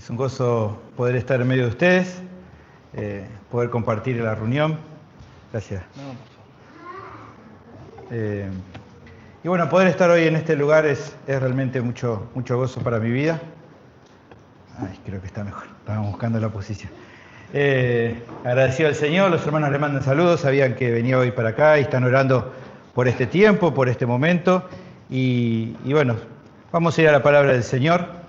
Es un gozo poder estar en medio de ustedes, poder compartir la reunión. Gracias. Y bueno, poder estar hoy en este lugar es realmente mucho gozo para mi vida. Ay, creo que está mejor. Estábamos buscando la posición. Agradecido al Señor, los hermanos le mandan saludos, sabían que venía hoy para acá y están orando por este tiempo, por este momento. Y bueno, vamos a ir a la palabra del Señor.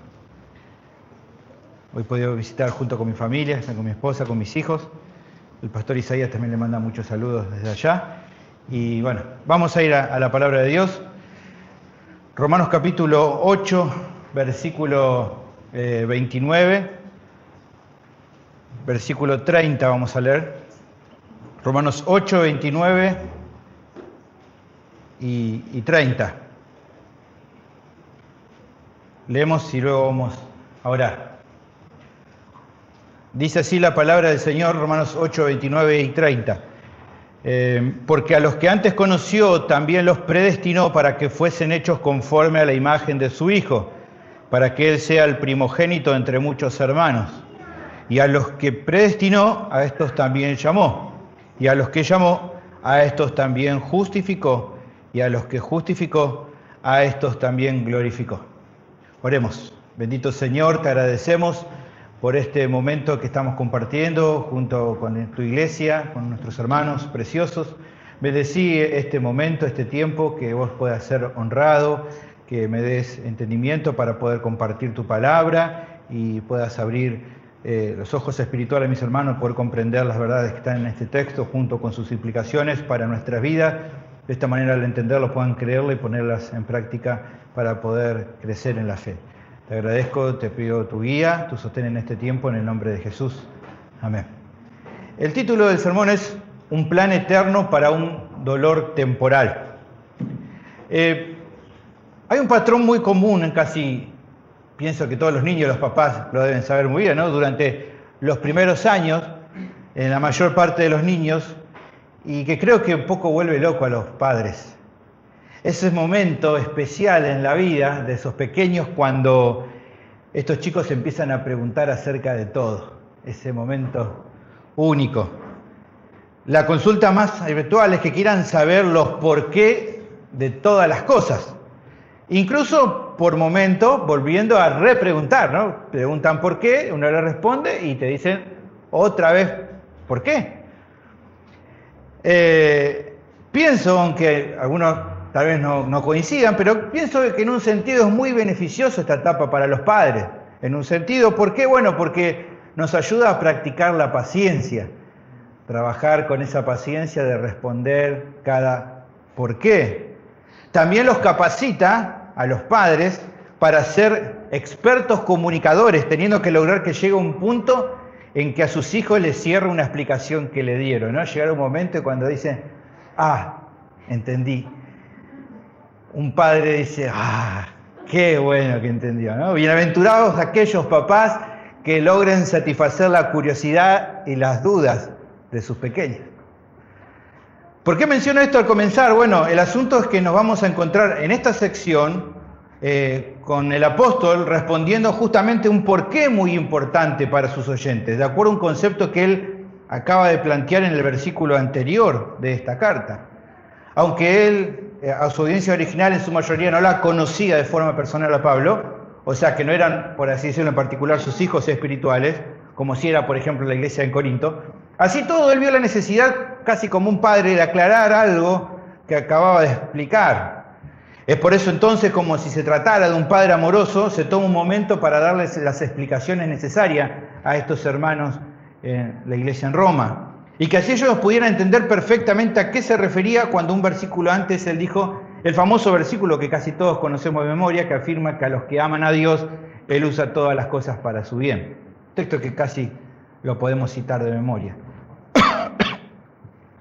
Hoy he podido visitar junto con mi familia, con mi esposa, con mis hijos. El pastor Isaías también le manda muchos saludos desde allá. Y bueno, vamos a ir a la palabra de Dios. Romanos capítulo 8, versículo 29. Versículo 30 vamos a leer. Romanos 8, 29 y 30. Leemos y luego vamos a orar. Dice así la palabra del Señor, Romanos 8, 29 y 30. Porque a los que antes conoció también los predestinó para que fuesen hechos conforme a la imagen de su Hijo, para que Él sea el primogénito entre muchos hermanos. Y a los que predestinó, a estos también llamó. Y a los que llamó, a estos también justificó. Y a los que justificó, a estos también glorificó. Oremos. Bendito Señor, te agradecemos por este momento que estamos compartiendo junto con tu iglesia, con nuestros hermanos preciosos. Bendecí este momento, este tiempo, que vos puedas ser honrado, que me des entendimiento para poder compartir tu palabra y puedas abrir los ojos espirituales de mis hermanos, poder comprender las verdades que están en este texto junto con sus implicaciones para nuestras vidas. De esta manera, al entenderlo, puedan creerlo y ponerlas en práctica para poder crecer en la fe. Te agradezco, te pido tu guía, tu sostén en este tiempo, en el nombre de Jesús. Amén. El título del sermón es Un plan eterno para un dolor temporal. Hay un patrón muy común en casi, pienso que todos los niños, los papás lo deben saber muy bien, ¿no? Durante los primeros años, en la mayor parte de los niños, y que creo que un poco vuelve loco a los padres. Ese momento especial en la vida de esos pequeños cuando estos chicos empiezan a preguntar acerca de todo. Ese momento único. La consulta más habitual es que quieran saber los porqué de todas las cosas. Incluso por momento volviendo a repreguntar, ¿no? Preguntan por qué, uno le responde y te dicen otra vez ¿por qué? Pienso, aunque algunos tal vez no coincidan, pero pienso que en un sentido es muy beneficioso esta etapa para los padres. En un sentido, ¿por qué? Bueno, porque nos ayuda a practicar la paciencia, trabajar con esa paciencia de responder cada ¿por qué? También los capacita a los padres para ser expertos comunicadores, teniendo que lograr que llegue un punto en que a sus hijos les cierre una explicación que le dieron, ¿no? Llegar un momento cuando dicen, entendí. Un padre dice, qué bueno que entendió, ¿no? Bienaventurados aquellos papás que logren satisfacer la curiosidad y las dudas de sus pequeños. ¿Por qué menciono esto al comenzar? Bueno, el asunto es que nos vamos a encontrar en esta sección con el apóstol respondiendo justamente un porqué muy importante para sus oyentes, de acuerdo a un concepto que él acaba de plantear en el versículo anterior de esta carta. Aunque él, a su audiencia original, en su mayoría no la conocía de forma personal a Pablo, o sea que no eran, por así decirlo en particular, sus hijos espirituales, como si era, por ejemplo, la iglesia en Corinto. Así todo, él vio la necesidad, casi como un padre, de aclarar algo que acababa de explicar. Es por eso entonces, como si se tratara de un padre amoroso, se toma un momento para darles las explicaciones necesarias a estos hermanos en la iglesia en Roma. Y que así ellos pudieran entender perfectamente a qué se refería cuando un versículo antes él dijo, el famoso versículo que casi todos conocemos de memoria, que afirma que a los que aman a Dios, Él usa todas las cosas para su bien. Texto que casi lo podemos citar de memoria.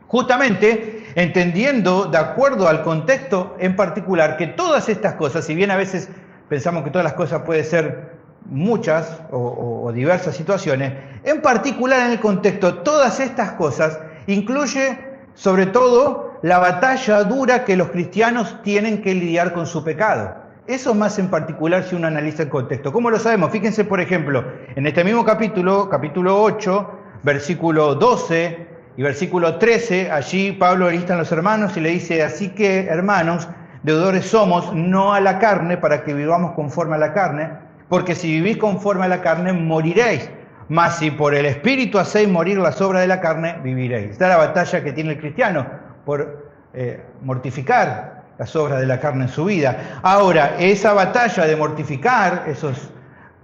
Justamente entendiendo, de acuerdo al contexto en particular, que todas estas cosas, si bien a veces pensamos que todas las cosas pueden ser muchas o diversas situaciones, en particular en el contexto, todas estas cosas incluye sobre todo la batalla dura que los cristianos tienen que lidiar con su pecado. Eso más en particular si uno analiza el contexto. ¿Cómo lo sabemos? Fíjense, por ejemplo, en este mismo capítulo, capítulo 8, versículo 12 y versículo 13, allí Pablo insta a los hermanos y le dice: así que, hermanos, deudores somos, no a la carne, para que vivamos conforme a la carne, porque si vivís conforme a la carne, moriréis. Mas si por el Espíritu hacéis morir las obras de la carne, viviréis. Esta es la batalla que tiene el cristiano por mortificar las obras de la carne en su vida. Ahora, esa batalla de mortificar esos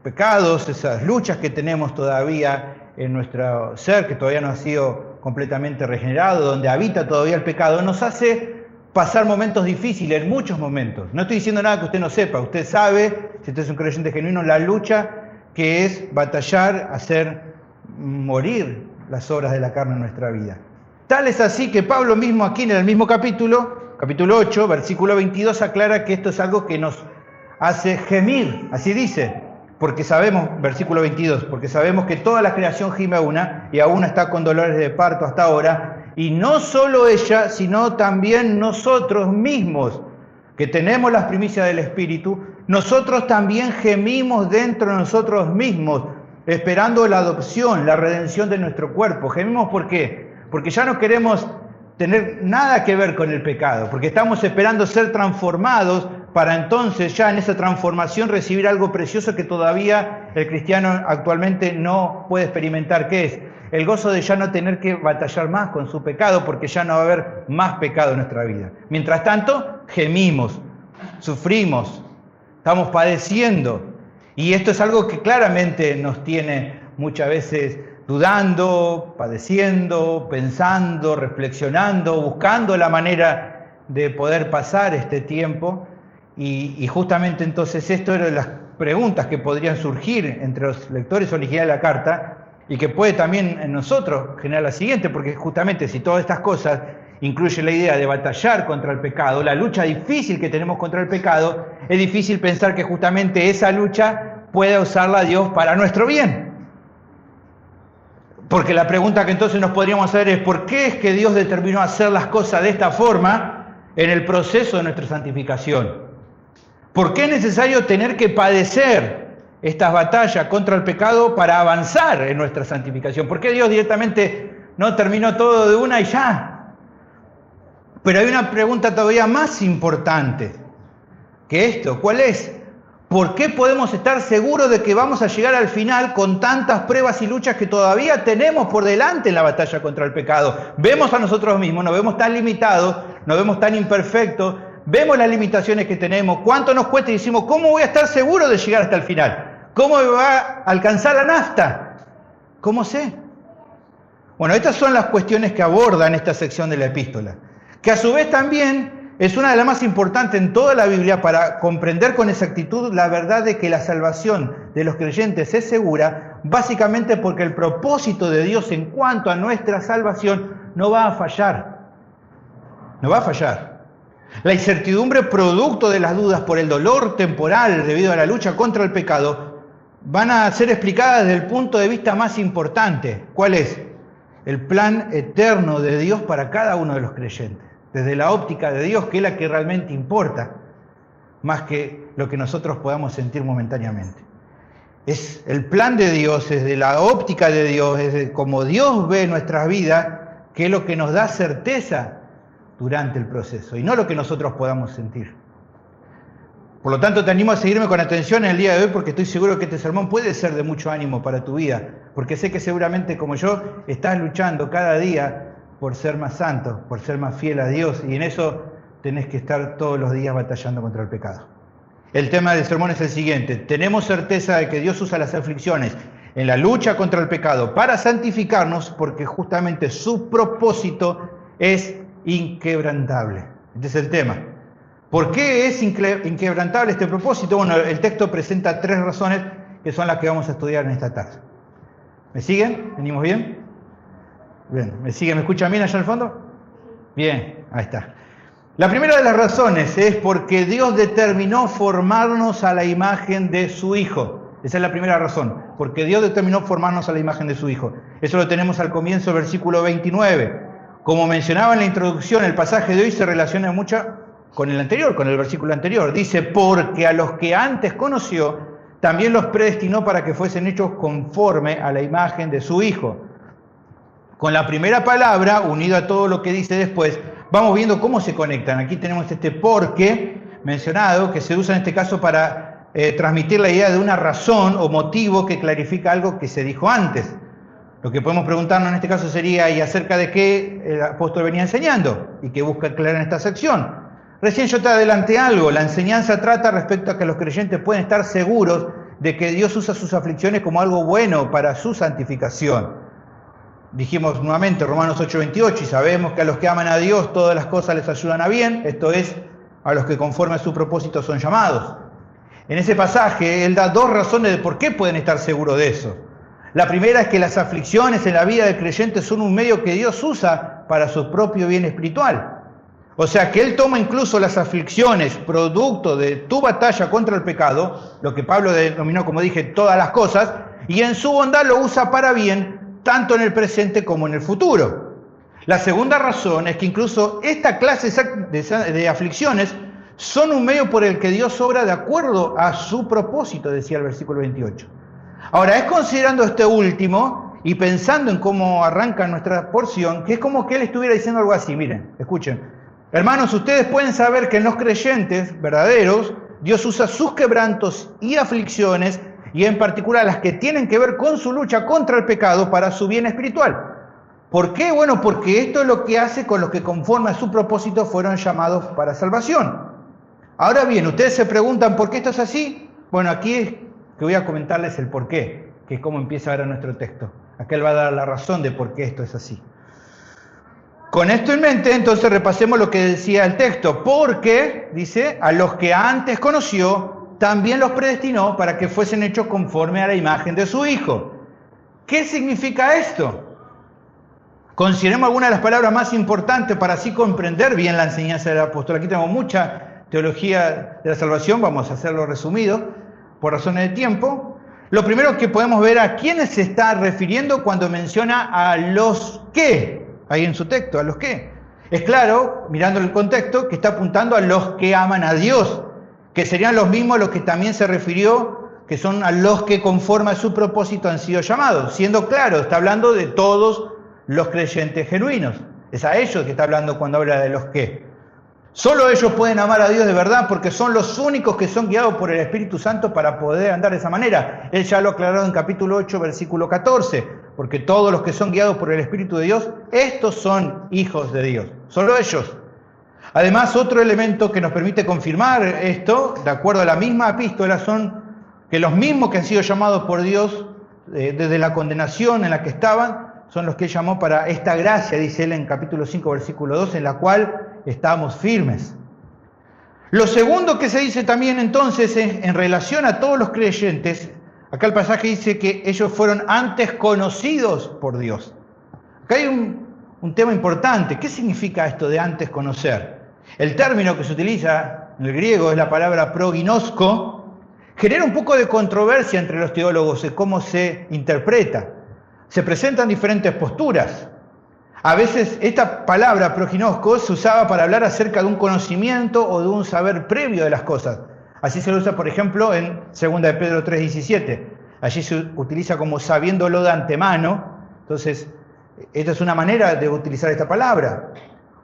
pecados, esas luchas que tenemos todavía en nuestro ser, que todavía no ha sido completamente regenerado, donde habita todavía el pecado, nos hace pasar momentos difíciles, muchos momentos. No estoy diciendo nada que usted no sepa. Usted sabe, si usted es un creyente genuino, la lucha que es batallar, hacer morir las obras de la carne en nuestra vida. Tal es así que Pablo mismo aquí en el mismo capítulo 8, versículo 22, aclara que esto es algo que nos hace gemir, así dice, porque sabemos, versículo 22, porque sabemos que toda la creación gime a una y aún está con dolores de parto hasta ahora, y no solo ella, sino también nosotros mismos, que tenemos las primicias del Espíritu, nosotros también gemimos dentro de nosotros mismos, esperando la adopción, la redención de nuestro cuerpo. Gemimos ¿por qué? Porque ya no queremos tener nada que ver con el pecado, porque estamos esperando ser transformados para entonces ya en esa transformación recibir algo precioso que todavía el cristiano actualmente no puede experimentar, que es el gozo de ya no tener que batallar más con su pecado, porque ya no va a haber más pecado en nuestra vida. Mientras tanto, gemimos, sufrimos, estamos padeciendo, y esto es algo que claramente nos tiene muchas veces dudando, padeciendo, pensando, reflexionando, buscando la manera de poder pasar este tiempo. Y justamente entonces esto eran las preguntas que podrían surgir entre los lectores originales de la carta y que puede también en nosotros generar la siguiente, porque justamente si todas estas cosas incluyen la idea de batallar contra el pecado, la lucha difícil que tenemos contra el pecado, es difícil pensar que justamente esa lucha pueda usarla Dios para nuestro bien. Porque la pregunta que entonces nos podríamos hacer es: ¿por qué es que Dios determinó hacer las cosas de esta forma en el proceso de nuestra santificación? ¿Por qué es necesario tener que padecer estas batallas contra el pecado para avanzar en nuestra santificación? ¿Por qué Dios directamente no terminó todo de una y ya? Pero hay una pregunta todavía más importante que esto. ¿Cuál es? ¿Por qué podemos estar seguros de que vamos a llegar al final con tantas pruebas y luchas que todavía tenemos por delante en la batalla contra el pecado? Vemos a nosotros mismos, nos vemos tan limitados, nos vemos tan imperfectos, vemos las limitaciones que tenemos, cuánto nos cuesta y decimos: ¿cómo voy a estar seguro de llegar hasta el final? ¿Cómo me va a alcanzar la nafta? ¿Cómo sé? Bueno, estas son las cuestiones que abordan esta sección de la epístola, que a su vez también es una de las más importantes en toda la Biblia para comprender con exactitud la verdad de que la salvación de los creyentes es segura, básicamente porque el propósito de Dios en cuanto a nuestra salvación no va a fallar. No va a fallar. La incertidumbre producto de las dudas por el dolor temporal debido a la lucha contra el pecado van a ser explicadas desde el punto de vista más importante. ¿Cuál es? El plan eterno de Dios para cada uno de los creyentes. Desde la óptica de Dios, que es la que realmente importa, más que lo que nosotros podamos sentir momentáneamente. Es el plan de Dios, es de la óptica de Dios, es de cómo Dios ve nuestras vidas, que es lo que nos da certeza durante el proceso, y no lo que nosotros podamos sentir. Por lo tanto, te animo a seguirme con atención en el día de hoy, porque estoy seguro que este sermón puede ser de mucho ánimo para tu vida, porque sé que seguramente, como yo, estás luchando cada día por ser más santo, por ser más fiel a Dios, y en eso tenés que estar todos los días batallando contra el pecado. El tema del sermón es el siguiente: tenemos certeza de que Dios usa las aflicciones en la lucha contra el pecado para santificarnos, porque justamente su propósito es inquebrantable. Este es el tema. ¿Por qué es inquebrantable este propósito? Bueno, el texto presenta 3 razones que son las que vamos a estudiar en esta tarde. ¿Me siguen? ¿Venimos bien? Bien, ¿me siguen? ¿Me escuchan bien allá al fondo? Bien, ahí está. La primera de las razones es porque Dios determinó formarnos a la imagen de su Hijo. Esa es la primera razón, porque Dios determinó formarnos a la imagen de su Hijo. Eso lo tenemos al comienzo del versículo 29. Como mencionaba en la introducción, el pasaje de hoy se relaciona mucho con el anterior, con el versículo anterior. Dice, porque a los que antes conoció, también los predestinó para que fuesen hechos conforme a la imagen de su Hijo. Con la primera palabra, unido a todo lo que dice después, vamos viendo cómo se conectan. Aquí tenemos este porque mencionado, que se usa en este caso para transmitir la idea de una razón o motivo que clarifica algo que se dijo antes. Lo que podemos preguntarnos en este caso sería, ¿y acerca de qué el apóstol venía enseñando? Y que busca aclarar en esta sección. Recién yo te adelanté algo. La enseñanza trata respecto a que los creyentes pueden estar seguros de que Dios usa sus aflicciones como algo bueno para su santificación. Dijimos nuevamente Romanos 8:28, y sabemos que a los que aman a Dios todas las cosas les ayudan a bien, esto es, a los que conforme a su propósito son llamados. En ese pasaje él da dos razones de por qué pueden estar seguros de eso. La primera es que las aflicciones en la vida del creyente son un medio que Dios usa para su propio bien espiritual. O sea que Él toma incluso las aflicciones producto de tu batalla contra el pecado, lo que Pablo denominó, como dije, todas las cosas, y en su bondad lo usa para bien, tanto en el presente como en el futuro. La segunda razón es que incluso esta clase de aflicciones son un medio por el que Dios obra de acuerdo a su propósito, decía el versículo 28. Ahora, es considerando este último y pensando en cómo arranca nuestra porción, que es como que él estuviera diciendo algo así. Miren, escuchen. Hermanos, ustedes pueden saber que en los creyentes verdaderos, Dios usa sus quebrantos y aflicciones, y en particular las que tienen que ver con su lucha contra el pecado para su bien espiritual. ¿Por qué? Bueno, porque esto es lo que hace con los que conforme a su propósito fueron llamados para salvación. Ahora bien, ustedes se preguntan ¿por qué esto es así? Bueno, aquí es que voy a comentarles el por qué, que es cómo empieza ahora nuestro texto. Acá él va a dar la razón de por qué esto es así. Con esto en mente, entonces repasemos lo que decía el texto. Porque, dice, a los que antes conoció, también los predestinó para que fuesen hechos conforme a la imagen de su Hijo. ¿Qué significa esto? Consideremos algunas de las palabras más importantes para así comprender bien la enseñanza del apóstol. Aquí tenemos mucha teología de la salvación, vamos a hacerlo resumido por razones de tiempo. Lo primero que podemos ver a quiénes se está refiriendo cuando menciona a los que, ahí en su texto, a los que. Es claro, mirando el contexto, que está apuntando a los que aman a Dios, que serían los mismos a los que también se refirió, que son a los que conforme a su propósito han sido llamados. Siendo claro, está hablando de todos los creyentes genuinos. Es a ellos que está hablando cuando habla de los que. Solo ellos pueden amar a Dios de verdad porque son los únicos que son guiados por el Espíritu Santo para poder andar de esa manera. Él ya lo ha aclarado en capítulo 8, versículo 14, porque todos los que son guiados por el Espíritu de Dios, estos son hijos de Dios. Solo ellos. Además, otro elemento que nos permite confirmar esto, de acuerdo a la misma epístola, son que los mismos que han sido llamados por Dios desde la condenación en la que estaban, son los que Él llamó para esta gracia, dice Él en capítulo 5, versículo 2, en la cual estamos firmes. Lo segundo que se dice también entonces es en relación a todos los creyentes, acá el pasaje dice que ellos fueron antes conocidos por Dios. Acá hay un tema importante. ¿Qué significa esto de antes conocer? El término que se utiliza en el griego es la palabra proginosko. Genera un poco de controversia entre los teólogos de cómo se interpreta. Se presentan diferentes posturas. A veces esta palabra proginosko se usaba para hablar acerca de un conocimiento o de un saber previo de las cosas. Así se lo usa, por ejemplo, en 2 de Pedro 3:17. Allí se utiliza como sabiéndolo de antemano. Entonces, esta es una manera de utilizar esta palabra.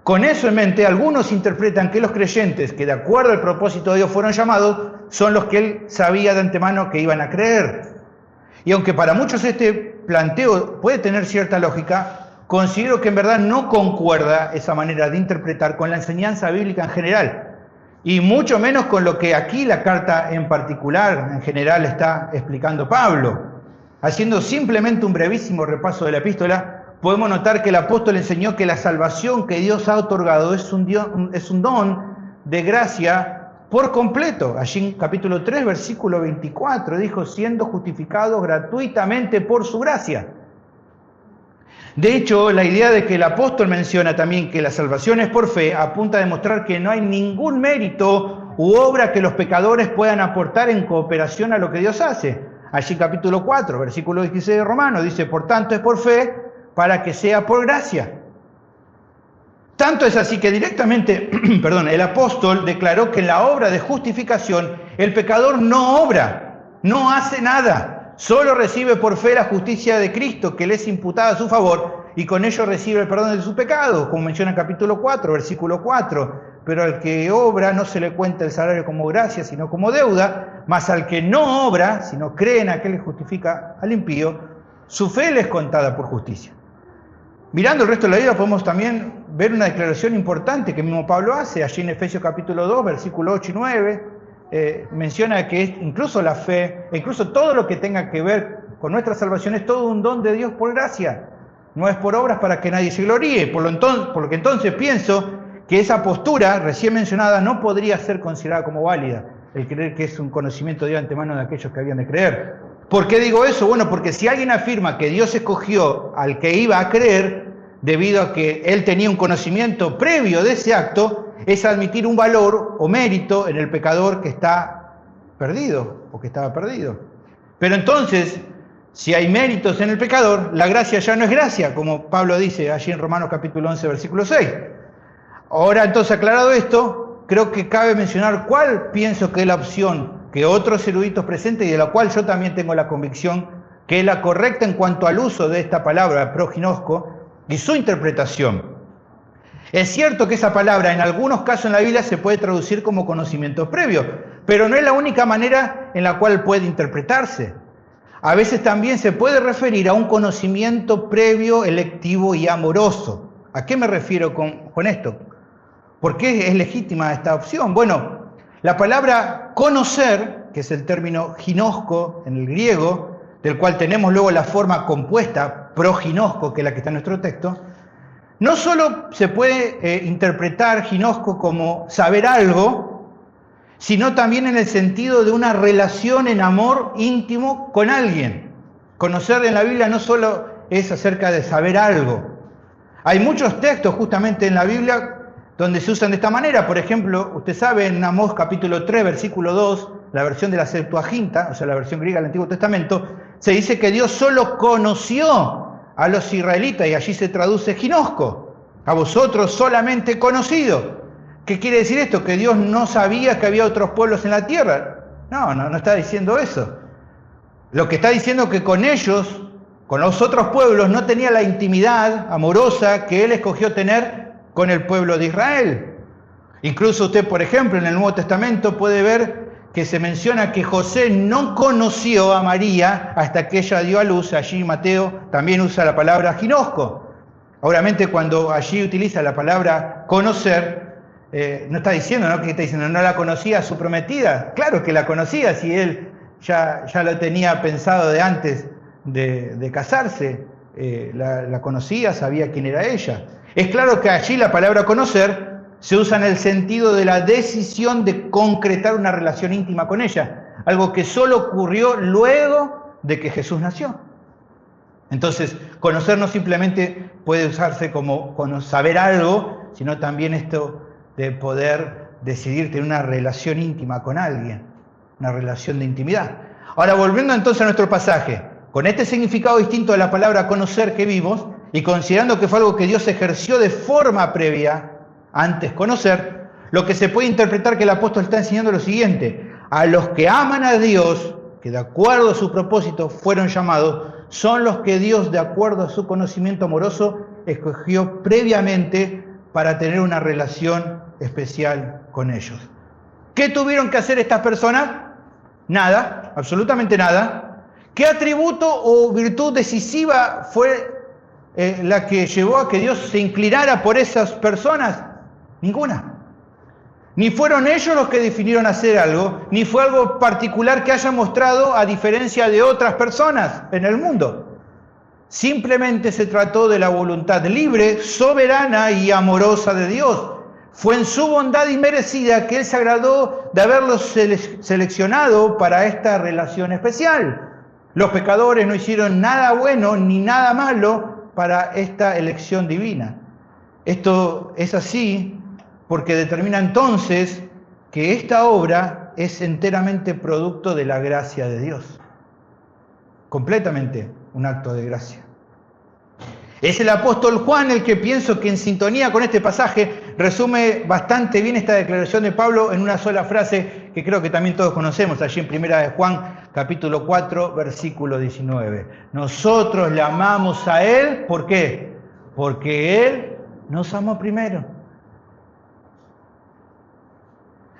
Con eso en mente, algunos interpretan que los creyentes que de acuerdo al propósito de Dios fueron llamados, son los que Él sabía de antemano que iban a creer. Y aunque para muchos este planteo puede tener cierta lógica, considero que en verdad no concuerda esa manera de interpretar con la enseñanza bíblica en general, y mucho menos con lo que aquí la carta en particular, en general, está explicando Pablo. Haciendo simplemente un brevísimo repaso de la epístola, podemos notar que el apóstol enseñó que la salvación que Dios ha otorgado es un don de gracia por completo. Allí en capítulo 3, versículo 24, dijo, siendo justificados gratuitamente por su gracia. De hecho, la idea de que el apóstol menciona también que la salvación es por fe, apunta a demostrar que no hay ningún mérito u obra que los pecadores puedan aportar en cooperación a lo que Dios hace. Allí capítulo 4, versículo 16 de Romanos, dice, por tanto es por fe, para que sea por gracia. Tanto es así que directamente, el apóstol declaró que en la obra de justificación el pecador no obra, no hace nada, solo recibe por fe la justicia de Cristo que le es imputada a su favor y con ello recibe el perdón de sus pecados, como menciona en capítulo 4, versículo 4. Pero al que obra no se le cuenta el salario como gracia, sino como deuda, mas al que no obra, sino cree en aquel que justifica al impío, su fe le es contada por justicia. Mirando el resto de la Biblia podemos también ver una declaración importante que mismo Pablo hace, allí en Efesios capítulo 2, versículo 8 y 9, menciona que incluso la fe, incluso todo lo que tenga que ver con nuestra salvación es todo un don de Dios por gracia, no es por obras para que nadie se gloríe, por lo que entonces pienso que esa postura recién mencionada no podría ser considerada como válida, el creer que es un conocimiento de antemano de aquellos que habían de creer. ¿Por qué digo eso? Bueno, porque si alguien afirma que Dios escogió al que iba a creer, debido a que él tenía un conocimiento previo de ese acto, es admitir un valor o mérito en el pecador que está perdido o que estaba perdido. Pero entonces, si hay méritos en el pecador, la gracia ya no es gracia, como Pablo dice allí en Romanos capítulo 11, versículo 6. Ahora, entonces, aclarado esto, creo que cabe mencionar cuál pienso que es la opción que otros eruditos presenten y de la cual yo también tengo la convicción que es la correcta en cuanto al uso de esta palabra, proginosco, y su interpretación. Es cierto que esa palabra en algunos casos en la Biblia se puede traducir como conocimiento previo, pero no es la única manera en la cual puede interpretarse. A veces también se puede referir a un conocimiento previo, electivo y amoroso. ¿A qué me refiero con esto? ¿Por qué es legítima esta opción? Bueno, la palabra conocer, que es el término ginosco en el griego, del cual tenemos luego la forma compuesta, proginosco, que es la que está en nuestro texto, no solo se puede interpretar ginosco como saber algo, sino también en el sentido de una relación en amor íntimo con alguien. Conocer en la Biblia no solo es acerca de saber algo. Hay muchos textos justamente en la Biblia donde se usan de esta manera. Por ejemplo, usted sabe en Amós capítulo 3, versículo 2, la versión de la Septuaginta, o sea, la versión griega del Antiguo Testamento, se dice que Dios solo conoció a los israelitas, y allí se traduce ginosco, a vosotros solamente conocido. ¿Qué quiere decir esto? ¿Que Dios no sabía que había otros pueblos en la tierra? No está diciendo eso. Lo que está diciendo es que con ellos, con los otros pueblos, no tenía la intimidad amorosa que Él escogió tener con el pueblo de Israel. Incluso usted, por ejemplo, en el Nuevo Testamento puede ver que se menciona que José no conoció a María hasta que ella dio a luz. Allí Mateo también usa la palabra ginosco. Obviamente cuando allí utiliza la palabra conocer, no está diciendo, ¿no? Que está diciendo, no la conocía a su prometida. Claro que la conocía, si él ya lo tenía pensado de antes de casarse, la conocía, sabía quién era ella. Es claro que allí la palabra conocer se usa en el sentido de la decisión de concretar una relación íntima con ella, algo que solo ocurrió luego de que Jesús nació. Entonces, conocer no simplemente puede usarse como saber algo, sino también esto de poder decidir tener una relación íntima con alguien, una relación de intimidad. Ahora, volviendo entonces a nuestro pasaje, con este significado distinto de la palabra conocer que vimos, y considerando que fue algo que Dios ejerció de forma previa, antes conocer, lo que se puede interpretar que el apóstol está enseñando lo siguiente: a los que aman a Dios, que de acuerdo a su propósito fueron llamados, son los que Dios, de acuerdo a su conocimiento amoroso, escogió previamente para tener una relación especial con ellos. ¿Qué tuvieron que hacer estas personas? Nada, absolutamente nada. ¿Qué atributo o virtud decisiva fue la que llevó a que Dios se inclinara por esas personas? Ninguna. Ni fueron ellos los que definieron hacer algo, ni fue algo particular que haya mostrado a diferencia de otras personas en el mundo. Simplemente se trató de la voluntad libre, soberana y amorosa de Dios. Fue en su bondad inmerecida que Él se agradó de haberlos seleccionado para esta relación especial. Los pecadores no hicieron nada bueno ni nada malo para esta elección divina. Esto es así porque determina entonces que esta obra es enteramente producto de la gracia de Dios. Completamente un acto de gracia. Es el apóstol Juan el que pienso que en sintonía con este pasaje resume bastante bien esta declaración de Pablo en una sola frase que creo que también todos conocemos, allí en 1 de Juan, capítulo 4, versículo 19. Nosotros le amamos a Él, ¿por qué? Porque Él nos amó primero.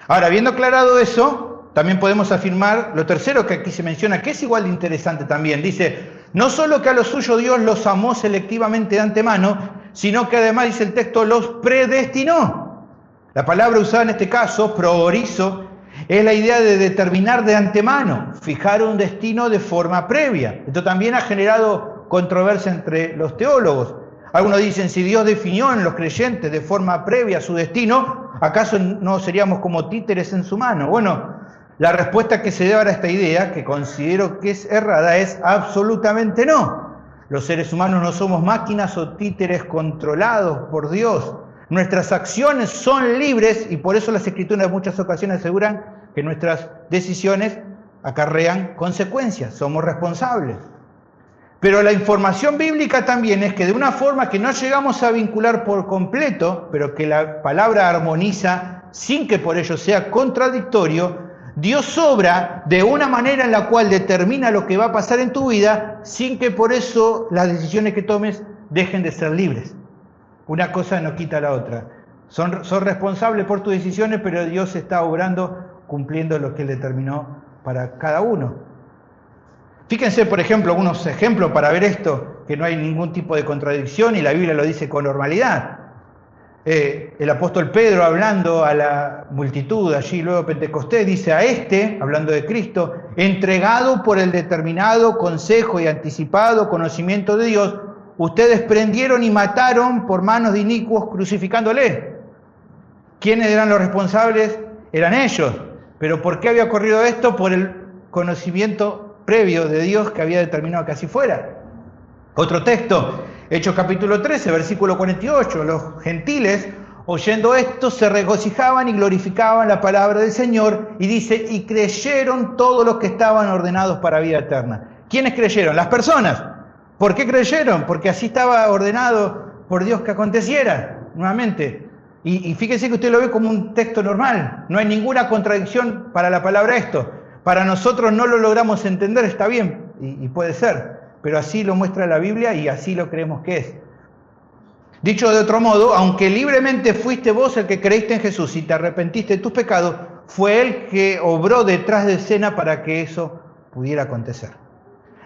Ahora, habiendo aclarado eso, también podemos afirmar lo tercero que aquí se menciona, que es igual de interesante también. Dice, no solo que a los suyos Dios los amó selectivamente de antemano, sino que además, dice el texto, los predestinó. La palabra usada en este caso, proorizo, es la idea de determinar de antemano, fijar un destino de forma previa. Esto también ha generado controversia entre los teólogos. Algunos dicen, si Dios definió en los creyentes de forma previa su destino, ¿acaso no seríamos como títeres en su mano? Bueno, la respuesta que se da a esta idea, que considero que es errada, es absolutamente no. Los seres humanos no somos máquinas o títeres controlados por Dios. Nuestras acciones son libres y por eso las Escrituras en muchas ocasiones aseguran que nuestras decisiones acarrean consecuencias, somos responsables. Pero la información bíblica también es que de una forma que no llegamos a vincular por completo, pero que la palabra armoniza sin que por ello sea contradictorio, Dios obra de una manera en la cual determina lo que va a pasar en tu vida sin que por eso las decisiones que tomes dejen de ser libres. Una cosa no quita la otra. Sos responsable por tus decisiones, pero Dios está obrando, cumpliendo lo que Él determinó para cada uno. Fíjense, por ejemplo, algunos ejemplos para ver esto, que no hay ningún tipo de contradicción y la Biblia lo dice con normalidad. El apóstol Pedro, hablando a la multitud allí luego de Pentecostés, dice a este, hablando de Cristo, entregado por el determinado consejo y anticipado conocimiento de Dios, ustedes prendieron y mataron por manos de inicuos crucificándole. ¿Quiénes eran los responsables? Eran ellos. ¿Pero por qué había ocurrido esto? Por el conocimiento previo de Dios que había determinado que así fuera. Otro texto, Hechos capítulo 13, versículo 48, los gentiles, oyendo esto, se regocijaban y glorificaban la palabra del Señor, y dice, y creyeron todos los que estaban ordenados para vida eterna. ¿Quiénes creyeron? Las personas. ¿Por qué creyeron? Porque así estaba ordenado por Dios que aconteciera, nuevamente. Y fíjense que usted lo ve como un texto normal, no hay ninguna contradicción para la palabra esto. Para nosotros no lo logramos entender, está bien, y puede ser, pero así lo muestra la Biblia y así lo creemos que es. Dicho de otro modo, aunque libremente fuiste vos el que creíste en Jesús y te arrepentiste de tus pecados, fue Él que obró detrás de escena para que eso pudiera acontecer.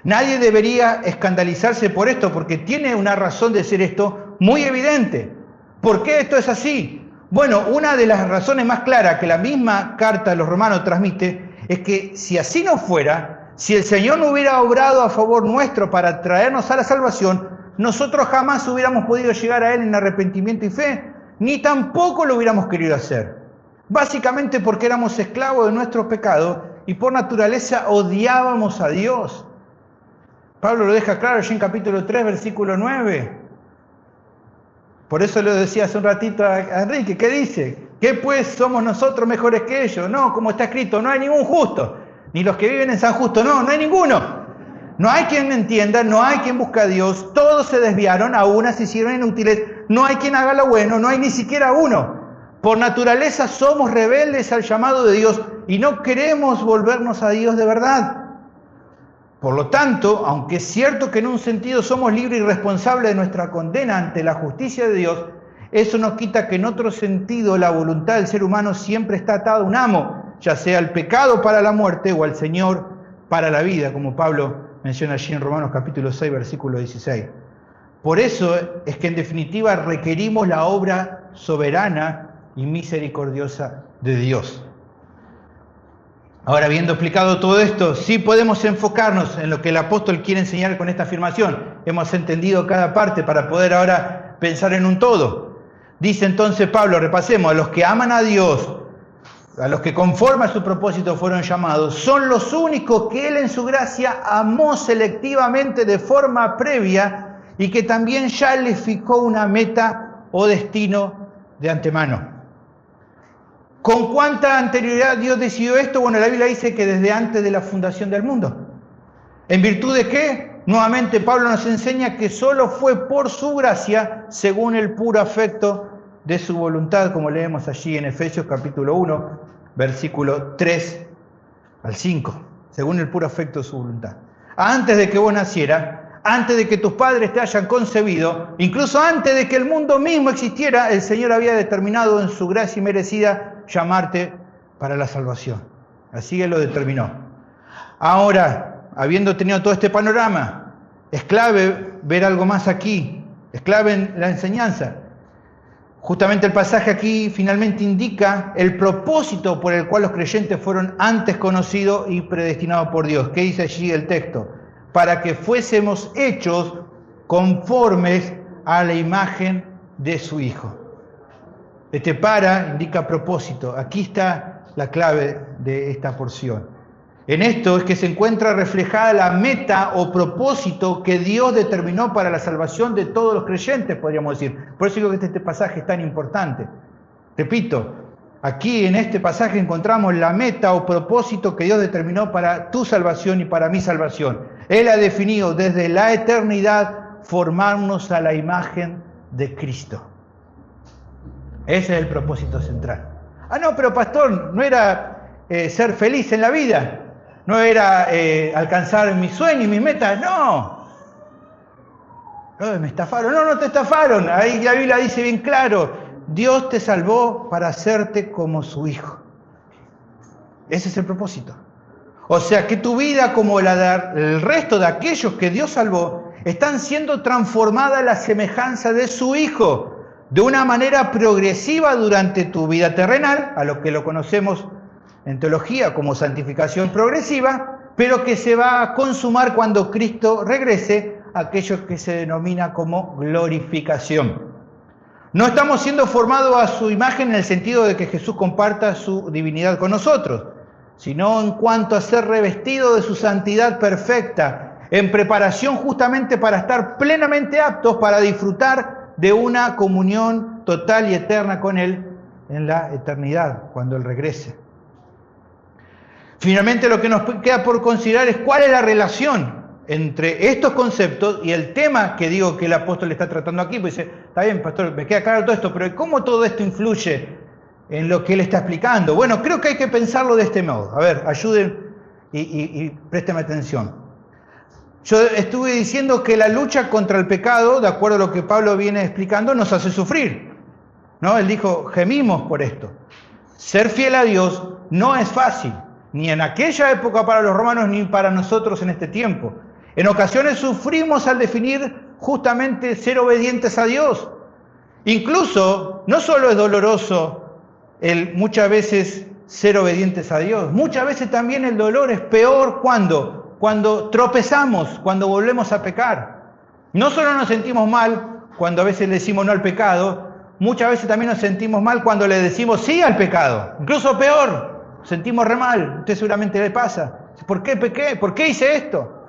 Nadie debería escandalizarse por esto, porque tiene una razón de ser esto muy evidente. ¿Por qué esto es así? Bueno, una de las razones más claras que la misma carta de los Romanos transmite es que si así no fuera, si el Señor no hubiera obrado a favor nuestro para traernos a la salvación, nosotros jamás hubiéramos podido llegar a Él en arrepentimiento y fe, ni tampoco lo hubiéramos querido hacer. Básicamente porque éramos esclavos de nuestro pecado y por naturaleza odiábamos a Dios. Pablo lo deja claro allí en capítulo 3, versículo 9. Por eso lo decía hace un ratito a Enrique, ¿qué dice? ¿Qué pues somos nosotros mejores que ellos? No, como está escrito, no hay ningún justo. Ni los que viven en San Justo, no hay ninguno. No hay quien entienda, no hay quien busque a Dios. Todos se desviaron, a unas se hicieron inútiles. No hay quien haga lo bueno, no hay ni siquiera uno. Por naturaleza somos rebeldes al llamado de Dios y no queremos volvernos a Dios de verdad. Por lo tanto, aunque es cierto que en un sentido somos libres y responsables de nuestra condena ante la justicia de Dios, eso no quita que en otro sentido la voluntad del ser humano siempre está atada a un amo, ya sea al pecado para la muerte o al Señor para la vida, como Pablo menciona allí en Romanos capítulo 6, versículo 16. Por eso es que en definitiva requerimos la obra soberana y misericordiosa de Dios. Ahora, habiendo explicado todo esto, sí podemos enfocarnos en lo que el apóstol quiere enseñar con esta afirmación. Hemos entendido cada parte para poder ahora pensar en un todo. Dice entonces Pablo, repasemos, a los que aman a Dios, a los que conforme a su propósito fueron llamados, son los únicos que Él en su gracia amó selectivamente de forma previa y que también ya les fijó una meta o destino de antemano. ¿Con cuánta anterioridad Dios decidió esto? Bueno, la Biblia dice que desde antes de la fundación del mundo. ¿En virtud de qué? Nuevamente Pablo nos enseña que solo fue por su gracia, según el puro afecto de su voluntad, como leemos allí en Efesios capítulo 1, versículo 3 al 5, según el puro afecto de su voluntad. Antes de que vos nacieras, antes de que tus padres te hayan concebido, incluso antes de que el mundo mismo existiera, el Señor había determinado en su gracia merecida llamarte para la salvación. Así Él lo determinó. Ahora, habiendo tenido todo este panorama, es clave ver algo más aquí, es clave en la enseñanza. Justamente el pasaje aquí finalmente indica el propósito por el cual los creyentes fueron antes conocidos y predestinados por Dios. ¿Qué dice allí el texto? Para que fuésemos hechos conformes a la imagen de su Hijo. Este para indica propósito. Aquí está la clave de esta porción. En esto es que se encuentra reflejada la meta o propósito que Dios determinó para la salvación de todos los creyentes, podríamos decir. Por eso digo que este pasaje es tan importante. Repito, aquí en este pasaje encontramos la meta o propósito que Dios determinó para tu salvación y para mi salvación. Él ha definido desde la eternidad formarnos a la imagen de Cristo. Ese es el propósito central. Ah, no, pero pastor, no era ser feliz en la vida. No era alcanzar mis sueños y mis metas, no. No, me estafaron. No, no te estafaron. Ahí la Biblia dice bien claro, Dios te salvó para hacerte como su Hijo. Ese es el propósito. O sea que tu vida, como la del resto de aquellos que Dios salvó, están siendo transformadas a la semejanza de su Hijo, de una manera progresiva durante tu vida terrenal, a lo que lo conocemos en teología como santificación progresiva, pero que se va a consumar cuando Cristo regrese, aquello que se denomina como glorificación. No estamos siendo formados a su imagen en el sentido de que Jesús comparta su divinidad con nosotros, sino en cuanto a ser revestido de su santidad perfecta, en preparación justamente para estar plenamente aptos para disfrutar de una comunión total y eterna con Él en la eternidad, cuando Él regrese. Finalmente, lo que nos queda por considerar es cuál es la relación entre estos conceptos y el tema que digo que el apóstol está tratando aquí. Pues dice, está bien, pastor, me queda claro todo esto, pero ¿cómo todo esto influye en lo que él está explicando? Bueno, creo que hay que pensarlo de este modo. A ver, ayuden y présteme atención. Yo estuve diciendo que la lucha contra el pecado, de acuerdo a lo que Pablo viene explicando, nos hace sufrir, ¿no? Él dijo, gemimos por esto. Ser fiel a Dios no es fácil, ni en aquella época para los romanos, ni para nosotros en este tiempo. En ocasiones sufrimos al definir justamente ser obedientes a Dios. Incluso, no solo es doloroso el muchas veces ser obedientes a Dios, muchas veces también el dolor es peor cuando tropezamos, cuando volvemos a pecar. No solo nos sentimos mal cuando a veces le decimos no al pecado, muchas veces también nos sentimos mal cuando le decimos sí al pecado. Incluso peor, sentimos re mal. Usted seguramente le pasa. ¿Por qué pequé? ¿Por qué hice esto?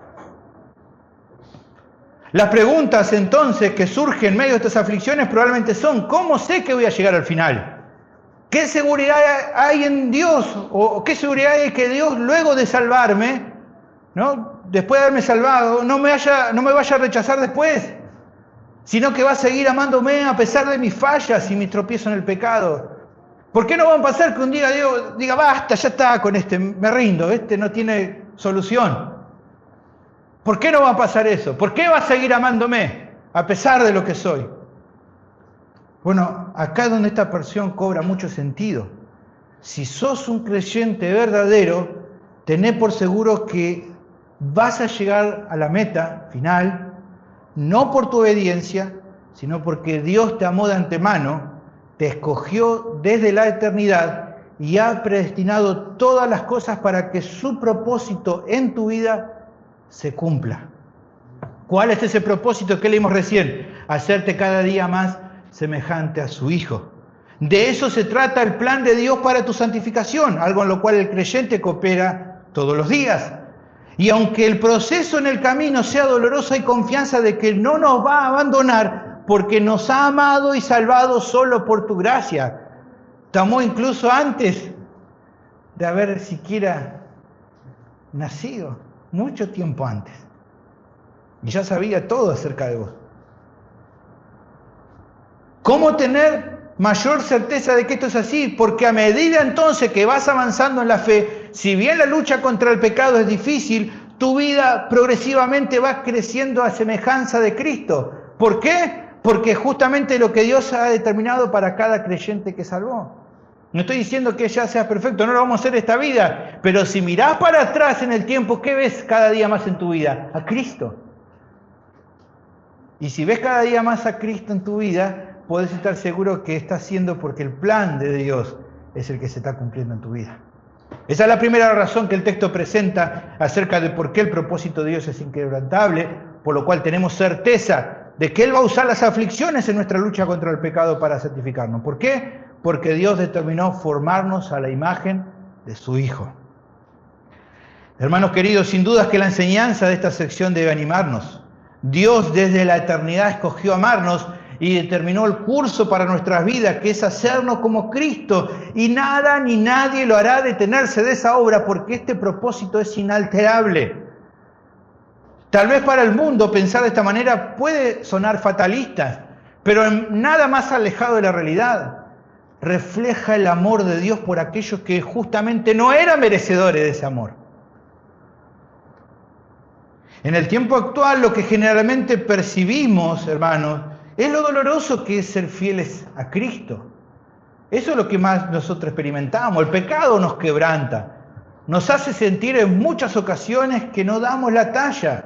Las preguntas entonces que surgen en medio de estas aflicciones probablemente son, ¿cómo sé que voy a llegar al final? ¿Qué seguridad hay en Dios? ¿O qué seguridad hay que Dios, luego de salvarme, ¿no? Después de haberme salvado, no me vaya a rechazar después, sino que va a seguir amándome a pesar de mis fallas y mis tropiezos en el pecado? ¿Por qué no va a pasar que un día Dios diga, basta, ya está con este, me rindo, este no tiene solución? ¿Por qué no va a pasar eso? ¿Por qué va a seguir amándome a pesar de lo que soy? Bueno, acá es donde esta porción cobra mucho sentido. Si sos un creyente verdadero, tené por seguro que vas a llegar a la meta final, no por tu obediencia, sino porque Dios te amó de antemano, te escogió desde la eternidad y ha predestinado todas las cosas para que su propósito en tu vida se cumpla. ¿Cuál es ese propósito que leímos recién? Hacerte cada día más semejante a su Hijo. De eso se trata el plan de Dios para tu santificación, algo en lo cual el creyente coopera todos los días. Y aunque el proceso en el camino sea doloroso, hay confianza de que no nos va a abandonar porque nos ha amado y salvado solo por tu gracia. Te amó incluso antes de haber siquiera nacido, mucho tiempo antes. Y ya sabía todo acerca de vos. ¿Cómo tener mayor certeza de que esto es así? Porque a medida entonces que vas avanzando en la fe, si bien la lucha contra el pecado es difícil, tu vida progresivamente va creciendo a semejanza de Cristo. ¿Por qué? Porque justamente lo que Dios ha determinado para cada creyente que salvó. No estoy diciendo que ya seas perfecto, no lo vamos a hacer esta vida, pero si mirás para atrás en el tiempo, ¿qué ves cada día más en tu vida? A Cristo. Y si ves cada día más a Cristo en tu vida, puedes estar seguro que está siendo porque el plan de Dios es el que se está cumpliendo en tu vida. Esa es la primera razón que el texto presenta acerca de por qué el propósito de Dios es inquebrantable, por lo cual tenemos certeza de que Él va a usar las aflicciones en nuestra lucha contra el pecado para santificarnos. ¿Por qué? Porque Dios determinó formarnos a la imagen de su Hijo. Hermanos queridos, sin duda que la enseñanza de esta sección debe animarnos. Dios desde la eternidad escogió amarnos y determinó el curso para nuestras vidas, que es hacernos como Cristo. Y nada ni nadie lo hará detenerse de esa obra, porque este propósito es inalterable. Tal vez para el mundo pensar de esta manera puede sonar fatalista, pero nada más alejado de la realidad. Refleja el amor de Dios por aquellos que justamente no eran merecedores de ese amor. En el tiempo actual, lo que generalmente percibimos, hermanos, es lo doloroso que es ser fieles a Cristo. Eso es lo que más nosotros experimentamos. El pecado nos quebranta. Nos hace sentir en muchas ocasiones que no damos la talla.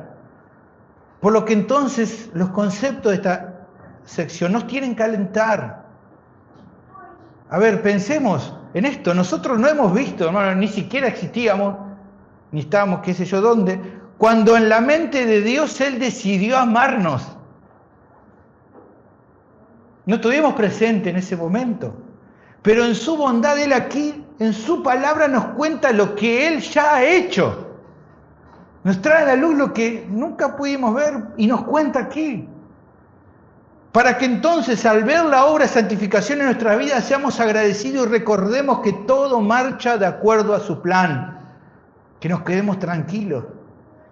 Por lo que entonces los conceptos de esta sección nos tienen que alentar. A ver, pensemos en esto. Nosotros no hemos visto, hermano, ni siquiera existíamos, ni estábamos qué sé yo dónde, cuando en la mente de Dios Él decidió amarnos. No estuvimos presentes en ese momento, pero en su bondad Él aquí, en su palabra nos cuenta lo que Él ya ha hecho. Nos trae a la luz lo que nunca pudimos ver y nos cuenta aquí. Para que entonces al ver la obra de santificación en nuestras vidas seamos agradecidos y recordemos que todo marcha de acuerdo a su plan. Que nos quedemos tranquilos.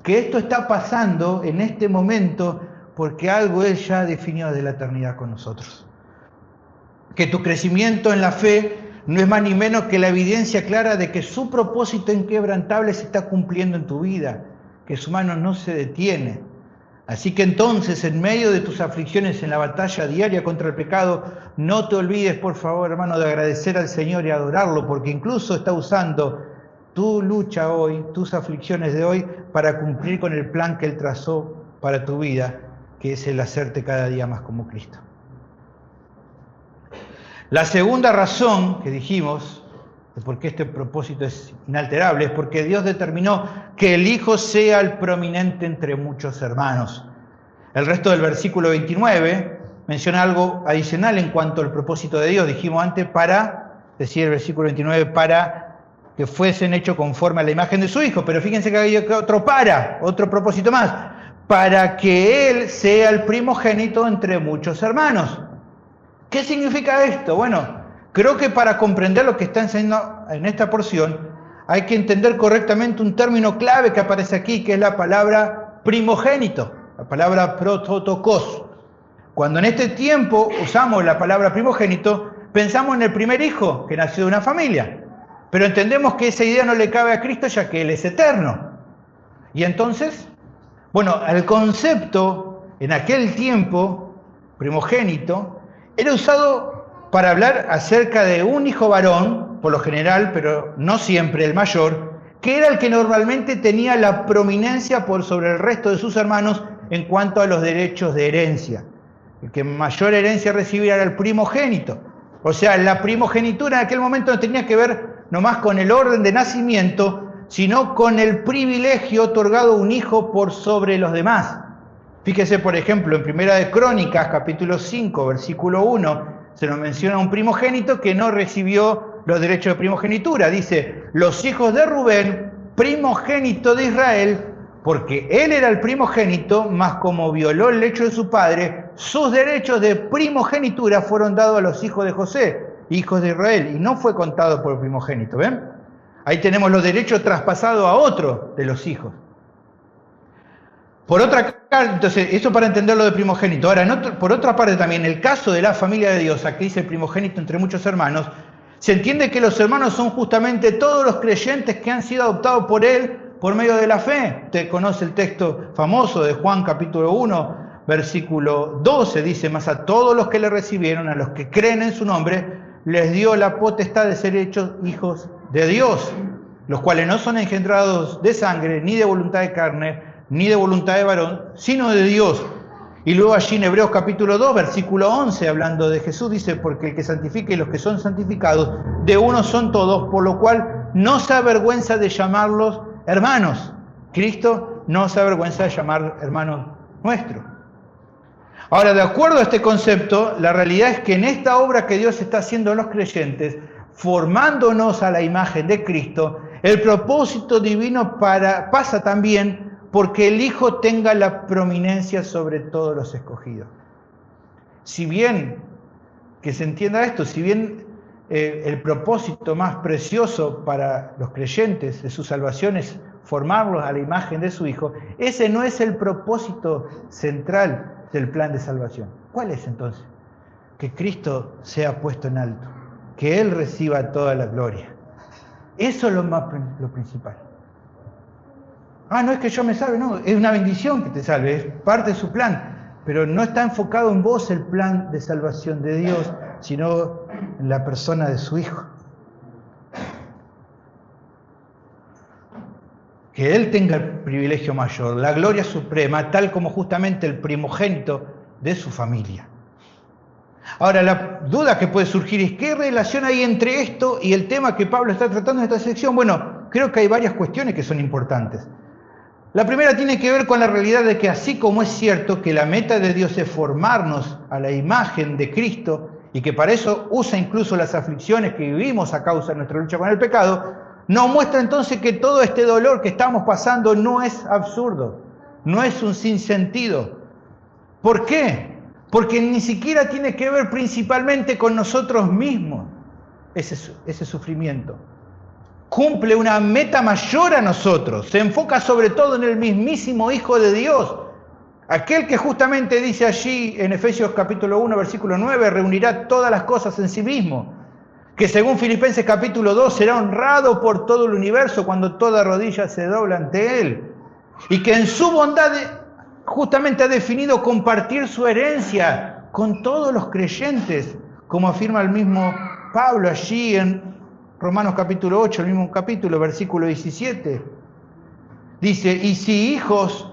Que esto está pasando en este momento porque algo Él ya definió desde la eternidad con nosotros. Que tu crecimiento en la fe no es más ni menos que la evidencia clara de que su propósito inquebrantable se está cumpliendo en tu vida, que su mano no se detiene. Así que entonces, en medio de tus aflicciones en la batalla diaria contra el pecado, no te olvides, por favor, hermano, de agradecer al Señor y adorarlo, porque incluso está usando tu lucha hoy, tus aflicciones de hoy, para cumplir con el plan que Él trazó para tu vida, que es el hacerte cada día más como Cristo. La segunda razón que dijimos de por qué este propósito es inalterable es porque Dios determinó que el Hijo sea el prominente entre muchos hermanos. El resto del versículo 29 menciona algo adicional en cuanto al propósito de Dios. Dijimos antes decía el versículo 29, para que fuesen hechos conforme a la imagen de su Hijo. Pero fíjense que hay otro propósito más. Para que Él sea el primogénito entre muchos hermanos. ¿Qué significa esto? Bueno, creo que para comprender lo que está enseñando en esta porción, hay que entender correctamente un término clave que aparece aquí, que es la palabra primogénito, la palabra prototokos. Cuando en este tiempo usamos la palabra primogénito, pensamos en el primer hijo que nació de una familia. Pero entendemos que esa idea no le cabe a Cristo, ya que Él es eterno. Y entonces, bueno, el concepto en aquel tiempo, primogénito, era usado para hablar acerca de un hijo varón, por lo general, pero no siempre el mayor, que era el que normalmente tenía la prominencia por sobre el resto de sus hermanos en cuanto a los derechos de herencia. El que mayor herencia recibía era el primogénito. O sea, la primogenitura en aquel momento no tenía que ver nomás con el orden de nacimiento, sino con el privilegio otorgado a un hijo por sobre los demás. Fíjese, por ejemplo, en Primera de Crónicas, capítulo 5, versículo 1, se nos menciona un primogénito que no recibió los derechos de primogenitura. Dice, los hijos de Rubén, primogénito de Israel, porque él era el primogénito, mas como violó el lecho de su padre, sus derechos de primogenitura fueron dados a los hijos de José, hijos de Israel, y no fue contado por el primogénito. ¿Ven? Ahí tenemos los derechos traspasados a otro de los hijos. Por otra parte, entonces, eso para entender lo de primogénito. Ahora, por otra parte también, el caso de la familia de Dios, aquí dice primogénito entre muchos hermanos, se entiende que los hermanos son justamente todos los creyentes que han sido adoptados por Él por medio de la fe. Usted conoce el texto famoso de Juan capítulo 1, versículo 12, dice, mas a todos los que le recibieron, a los que creen en su nombre, les dio la potestad de ser hechos hijos de Dios, los cuales no son engendrados de sangre, ni de voluntad de carne, ni de voluntad de varón, sino de Dios. Y luego allí en Hebreos capítulo 2, versículo 11, hablando de Jesús, dice, porque el que santifica y los que son santificados, de uno son todos, por lo cual no se avergüenza de llamarlos hermanos. Cristo no se avergüenza de llamar hermanos nuestros. Ahora, de acuerdo a este concepto, la realidad es que en esta obra que Dios está haciendo en los creyentes, formándonos a la imagen de Cristo, el propósito divino pasa también porque el Hijo tenga la prominencia sobre todos los escogidos. Si bien, que se entienda esto, si bien el propósito más precioso para los creyentes de su salvación es formarlos a la imagen de su Hijo, ese no es el propósito central del plan de salvación. ¿Cuál es entonces? Que Cristo sea puesto en alto, que Él reciba toda la gloria. Eso es lo principal. No es que yo me salve, no, es una bendición que te salve, es parte de su plan, pero no está enfocado en vos el plan de salvación de Dios, sino en la persona de su Hijo. Que Él tenga el privilegio mayor, la gloria suprema, tal como justamente el primogénito de su familia. Ahora, la duda que puede surgir es, ¿qué relación hay entre esto y el tema que Pablo está tratando en esta sección? Bueno, creo que hay varias cuestiones que son importantes. La primera tiene que ver con la realidad de que así como es cierto que la meta de Dios es formarnos a la imagen de Cristo y que para eso usa incluso las aflicciones que vivimos a causa de nuestra lucha con el pecado, nos muestra entonces que todo este dolor que estamos pasando no es absurdo, no es un sinsentido. ¿Por qué? Porque ni siquiera tiene que ver principalmente con nosotros mismos ese sufrimiento. Cumple una meta mayor a nosotros, se enfoca sobre todo en el mismísimo Hijo de Dios, aquel que justamente dice allí en Efesios capítulo 1, versículo 9, reunirá todas las cosas en sí mismo, que según Filipenses capítulo 2 será honrado por todo el universo cuando toda rodilla se dobla ante Él, y que en su bondad justamente ha definido compartir su herencia con todos los creyentes, como afirma el mismo Pablo allí en Romanos capítulo 8, el mismo capítulo, versículo 17. Dice, y si hijos,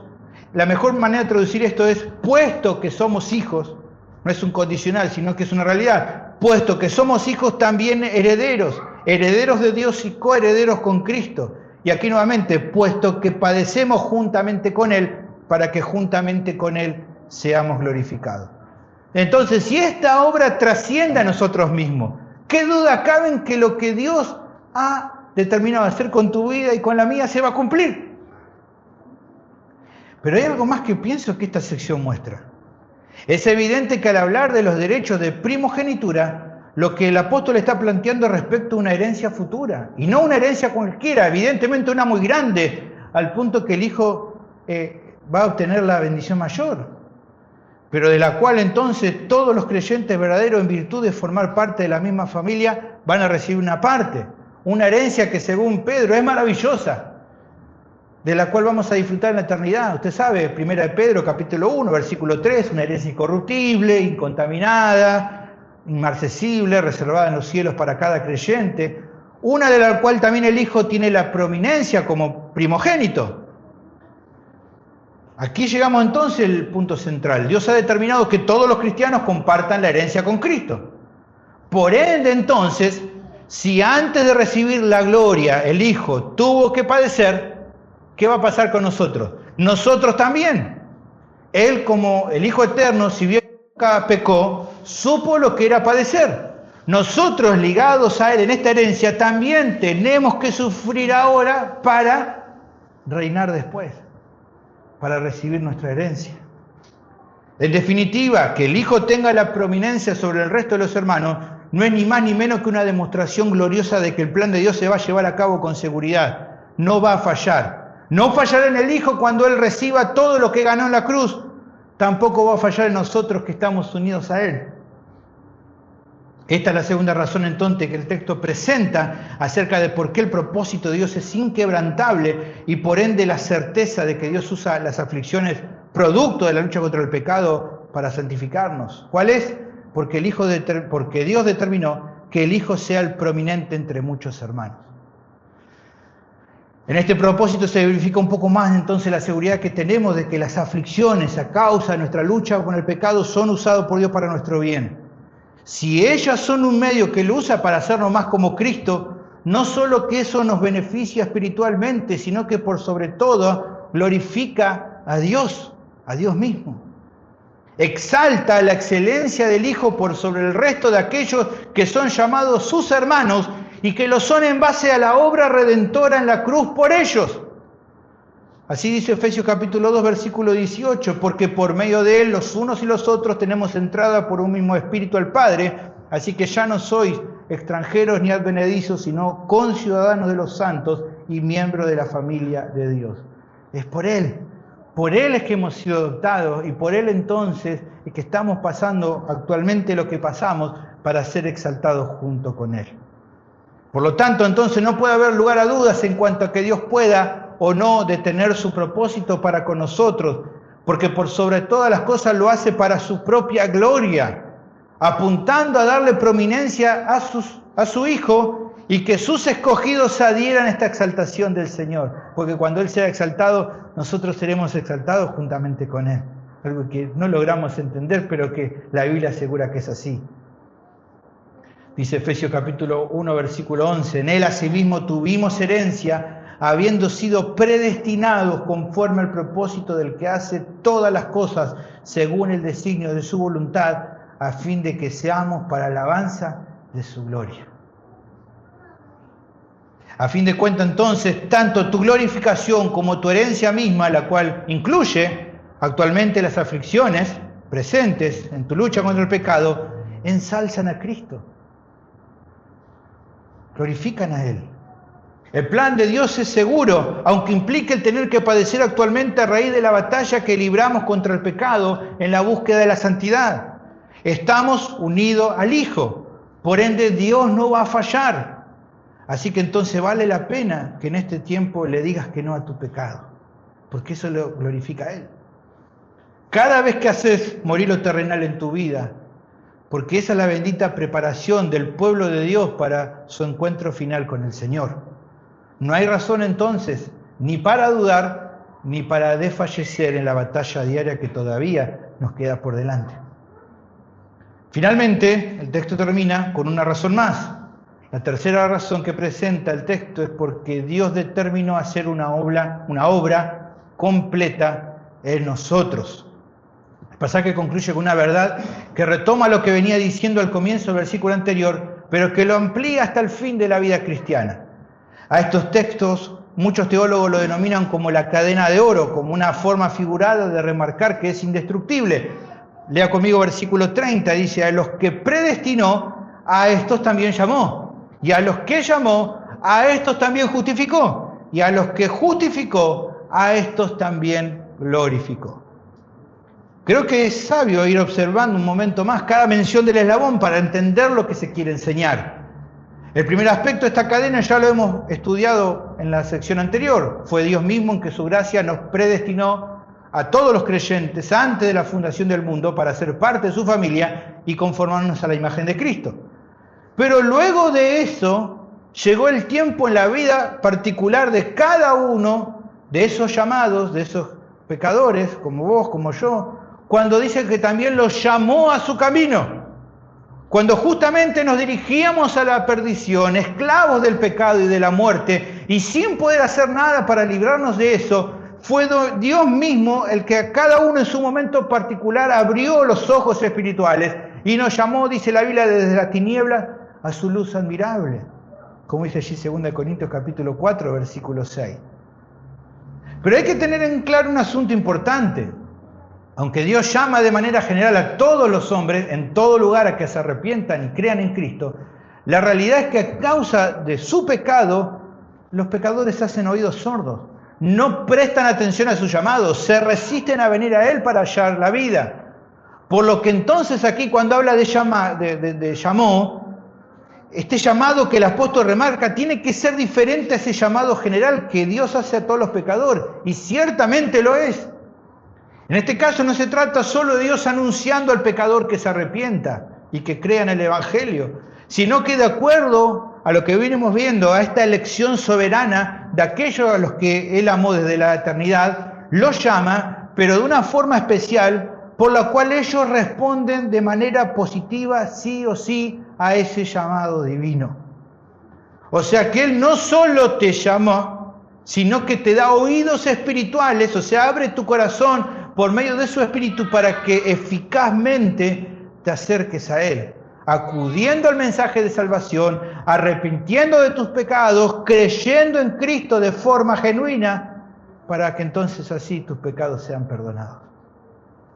la mejor manera de traducir esto es, puesto que somos hijos, no es un condicional, sino que es una realidad, puesto que somos hijos también herederos, herederos de Dios y coherederos con Cristo. Y aquí nuevamente, puesto que padecemos juntamente con Él, para que juntamente con Él seamos glorificados. Entonces, si esta obra trasciende a nosotros mismos, ¿qué duda cabe en que lo que Dios ha determinado hacer con tu vida y con la mía se va a cumplir? Pero hay algo más que pienso que esta sección muestra. Es evidente que al hablar de los derechos de primogenitura, lo que el apóstol está planteando respecto a una herencia futura, y no una herencia cualquiera, evidentemente una muy grande, al punto que el hijo va a obtener la bendición mayor, pero de la cual entonces todos los creyentes verdaderos en virtud de formar parte de la misma familia van a recibir una parte, una herencia que según Pedro es maravillosa, de la cual vamos a disfrutar en la eternidad. Usted sabe, 1 de Pedro capítulo 1, versículo 3, una herencia incorruptible, incontaminada, inmarcesible, reservada en los cielos para cada creyente, una de la cual también el Hijo tiene la prominencia como primogénito. Aquí llegamos entonces al punto central. Dios ha determinado que todos los cristianos compartan la herencia con Cristo. Por ende, entonces, si antes de recibir la gloria el Hijo tuvo que padecer, ¿qué va a pasar con nosotros? Nosotros también. Él, como el Hijo eterno, si bien nunca pecó, supo lo que era padecer. Nosotros, ligados a Él en esta herencia, también tenemos que sufrir ahora para reinar después, para recibir nuestra herencia. En definitiva, que el Hijo tenga la prominencia sobre el resto de los hermanos no es ni más ni menos que una demostración gloriosa de que el plan de Dios se va a llevar a cabo con seguridad, no va a fallar. No fallará en el Hijo cuando Él reciba todo lo que ganó en la cruz. Tampoco va a fallar en nosotros que estamos unidos a Él. Esta es la segunda razón entonces que el texto presenta acerca de por qué el propósito de Dios es inquebrantable y por ende la certeza de que Dios usa las aflicciones producto de la lucha contra el pecado para santificarnos. ¿Cuál es? Porque Dios determinó que el Hijo sea el prominente entre muchos hermanos. En este propósito se verifica un poco más entonces la seguridad que tenemos de que las aflicciones a causa de nuestra lucha con el pecado son usadas por Dios para nuestro bien. Si ellas son un medio que Él usa para hacernos más como Cristo, no solo que eso nos beneficia espiritualmente, sino que por sobre todo glorifica a Dios mismo. Exalta la excelencia del Hijo por sobre el resto de aquellos que son llamados sus hermanos y que lo son en base a la obra redentora en la cruz por ellos. Así dice Efesios capítulo 2, versículo 18, porque por medio de Él los unos y los otros tenemos entrada por un mismo Espíritu al Padre, así que ya no sois extranjeros ni advenedizos, sino conciudadanos de los santos y miembros de la familia de Dios. Es por Él es que hemos sido adoptados y por Él entonces es que estamos pasando actualmente lo que pasamos para ser exaltados junto con Él. Por lo tanto, entonces no puede haber lugar a dudas en cuanto a que Dios pueda o no detener su propósito para con nosotros, porque por sobre todas las cosas lo hace para su propia gloria, apuntando a darle prominencia a su Hijo y que sus escogidos se adhieran a esta exaltación del Señor, porque cuando Él sea exaltado, nosotros seremos exaltados juntamente con Él. Algo que no logramos entender, pero que la Biblia asegura que es así. Dice Efesios capítulo 1, versículo 11, en Él asimismo tuvimos herencia, habiendo sido predestinados conforme al propósito del que hace todas las cosas según el designio de su voluntad, a fin de que seamos para alabanza de su gloria. A fin de cuentas, entonces, tanto tu glorificación como tu herencia misma, la cual incluye actualmente las aflicciones presentes en tu lucha contra el pecado, ensalzan a Cristo. Glorifican a Él. El plan de Dios es seguro, aunque implique el tener que padecer actualmente a raíz de la batalla que libramos contra el pecado en la búsqueda de la santidad. Estamos unidos al Hijo, por ende Dios no va a fallar. Así que entonces vale la pena que en este tiempo le digas que no a tu pecado, porque eso lo glorifica a Él. Cada vez que haces morir lo terrenal en tu vida, porque esa es la bendita preparación del pueblo de Dios para su encuentro final con el Señor. No hay razón entonces ni para dudar ni para desfallecer en la batalla diaria que todavía nos queda por delante. Finalmente, el texto termina con una razón más. La tercera razón que presenta el texto es porque Dios determinó hacer una obra completa en nosotros. El pasaje concluye con una verdad que retoma lo que venía diciendo al comienzo del versículo anterior, pero que lo amplía hasta el fin de la vida cristiana. A estos textos muchos teólogos lo denominan como la cadena de oro, como una forma figurada de remarcar que es indestructible. Lea conmigo versículo 30, dice, a los que predestinó, a estos también llamó, y a los que llamó, a estos también justificó, y a los que justificó, a estos también glorificó. Creo que es sabio ir observando un momento más cada mención del eslabón para entender lo que se quiere enseñar. El primer aspecto de esta cadena ya lo hemos estudiado en la sección anterior. Fue Dios mismo en que su gracia nos predestinó a todos los creyentes antes de la fundación del mundo para ser parte de su familia y conformarnos a la imagen de Cristo. Pero luego de eso llegó el tiempo en la vida particular de cada uno de esos llamados, de esos pecadores, como vos, como yo, cuando dice que también los llamó a su camino. Cuando justamente nos dirigíamos a la perdición, esclavos del pecado y de la muerte, y sin poder hacer nada para librarnos de eso, fue Dios mismo el que a cada uno en su momento particular abrió los ojos espirituales y nos llamó, dice la Biblia, desde la tiniebla a su luz admirable. Como dice allí 2 Corintios capítulo 4, versículo 6. Pero hay que tener en claro un asunto importante. Aunque Dios llama de manera general a todos los hombres en todo lugar a que se arrepientan y crean en Cristo, la realidad es que a causa de su pecado, los pecadores hacen oídos sordos, no prestan atención a su llamado, se resisten a venir a Él para hallar la vida. Por lo que entonces aquí cuando habla de llamó, este llamado que el apóstol remarca tiene que ser diferente a ese llamado general que Dios hace a todos los pecadores, y ciertamente lo es. En este caso no se trata solo de Dios anunciando al pecador que se arrepienta y que crea en el Evangelio, sino que de acuerdo a lo que venimos viendo, a esta elección soberana de aquellos a los que Él amó desde la eternidad, los llama, pero de una forma especial, por la cual ellos responden de manera positiva, sí o sí, a ese llamado divino. O sea que Él no solo te llamó, sino que te da oídos espirituales, o sea, abre tu corazón por medio de su espíritu para que eficazmente te acerques a Él, acudiendo al mensaje de salvación, arrepintiendo de tus pecados, creyendo en Cristo de forma genuina, para que entonces así tus pecados sean perdonados.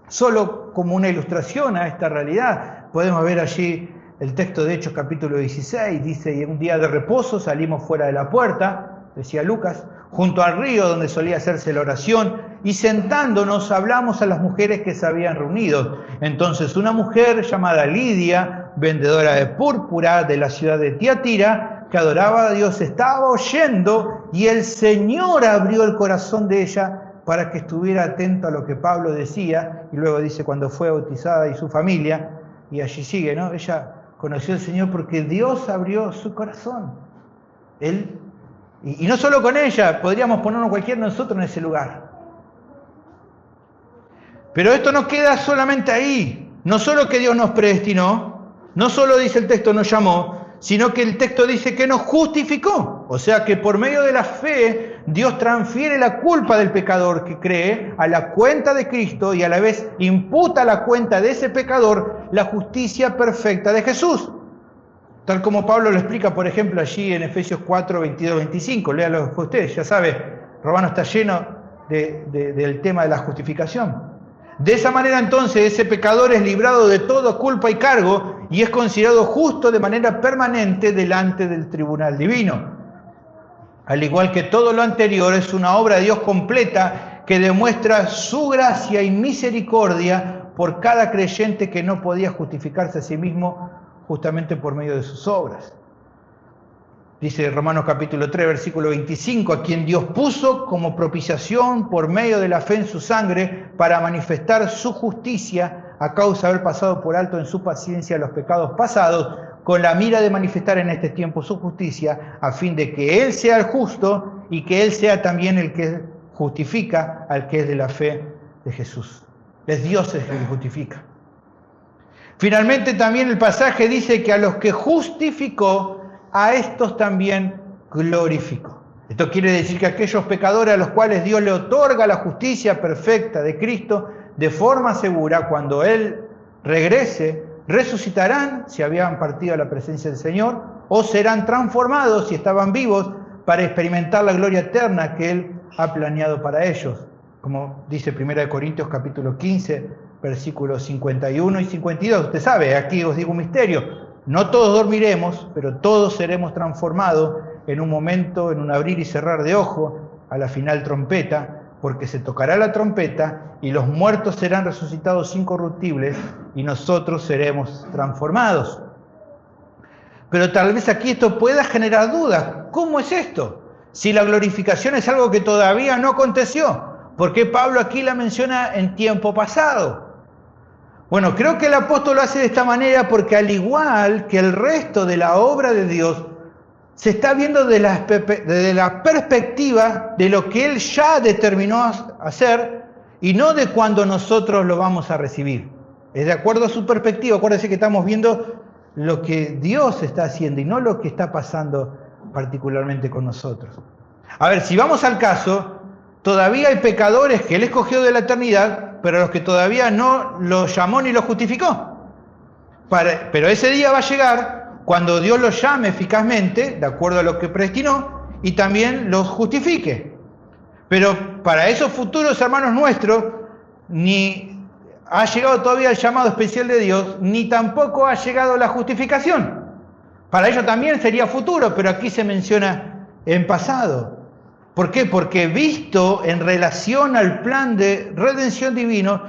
Solo como una ilustración a esta realidad, podemos ver allí el texto de Hechos capítulo 16, dice, y en un día de reposo salimos fuera de la puerta, decía Lucas, junto al río donde solía hacerse la oración, y sentándonos hablamos a las mujeres que se habían reunido. Entonces una mujer llamada Lidia, vendedora de púrpura de la ciudad de Tiatira, que adoraba a Dios, estaba oyendo, y el Señor abrió el corazón de ella para que estuviera atento a lo que Pablo decía, y luego dice cuando fue bautizada y su familia, y allí sigue, ¿no? Ella conoció al Señor porque Dios abrió su corazón. Y no solo con ella, podríamos ponernos cualquiera de nosotros en ese lugar. Pero esto no queda solamente ahí. No solo que Dios nos predestinó, no solo dice el texto nos llamó, sino que el texto dice que nos justificó. O sea que por medio de la fe, Dios transfiere la culpa del pecador que cree a la cuenta de Cristo y a la vez imputa a la cuenta de ese pecador la justicia perfecta de Jesús. Tal como Pablo lo explica, por ejemplo, allí en Efesios 4, 22, 25. Léalo ustedes, ya sabe, Romano está lleno del tema de la justificación. De esa manera entonces ese pecador es librado de toda culpa y cargo y es considerado justo de manera permanente delante del tribunal divino. Al igual que todo lo anterior, es una obra de Dios completa que demuestra su gracia y misericordia por cada creyente que no podía justificarse a sí mismo justamente por medio de sus obras. Dice Romanos capítulo 3, versículo 25, a quien Dios puso como propiciación por medio de la fe en su sangre para manifestar su justicia a causa de haber pasado por alto en su paciencia los pecados pasados, con la mira de manifestar en este tiempo su justicia, a fin de que Él sea el justo y que Él sea también el que justifica al que es de la fe de Jesús. Es Dios el que justifica. Finalmente también el pasaje dice que a los que justificó, a estos también glorificó. Esto quiere decir que aquellos pecadores a los cuales Dios le otorga la justicia perfecta de Cristo de forma segura, cuando Él regrese, resucitarán si habían partido a la presencia del Señor, o serán transformados si estaban vivos para experimentar la gloria eterna que Él ha planeado para ellos. Como dice 1 Corintios capítulo 15, versículos 51 y 52. Usted sabe, aquí os digo un misterio. No todos dormiremos, pero todos seremos transformados en un momento, en un abrir y cerrar de ojo, a la final trompeta, porque se tocará la trompeta y los muertos serán resucitados incorruptibles y nosotros seremos transformados. Pero tal vez aquí esto pueda generar dudas. ¿Cómo es esto? Si la glorificación es algo que todavía no aconteció, ¿por qué Pablo aquí la menciona en tiempo pasado? Bueno, creo que el apóstol lo hace de esta manera porque al igual que el resto de la obra de Dios, se está viendo desde la perspectiva de lo que Él ya determinó hacer y no de cuando nosotros lo vamos a recibir. Es de acuerdo a su perspectiva. Acuérdense que estamos viendo lo que Dios está haciendo y no lo que está pasando particularmente con nosotros. A ver, si vamos al caso, todavía hay pecadores que Él escogió de la eternidad, pero a los que todavía no los llamó ni los justificó. Pero ese día va a llegar cuando Dios los llame eficazmente, de acuerdo a lo que predestinó, y también los justifique. Pero para esos futuros hermanos nuestros, ni ha llegado todavía el llamado especial de Dios, ni tampoco ha llegado la justificación. Para ellos también sería futuro, pero aquí se menciona en pasado. ¿Por qué? Porque visto en relación al plan de redención divino,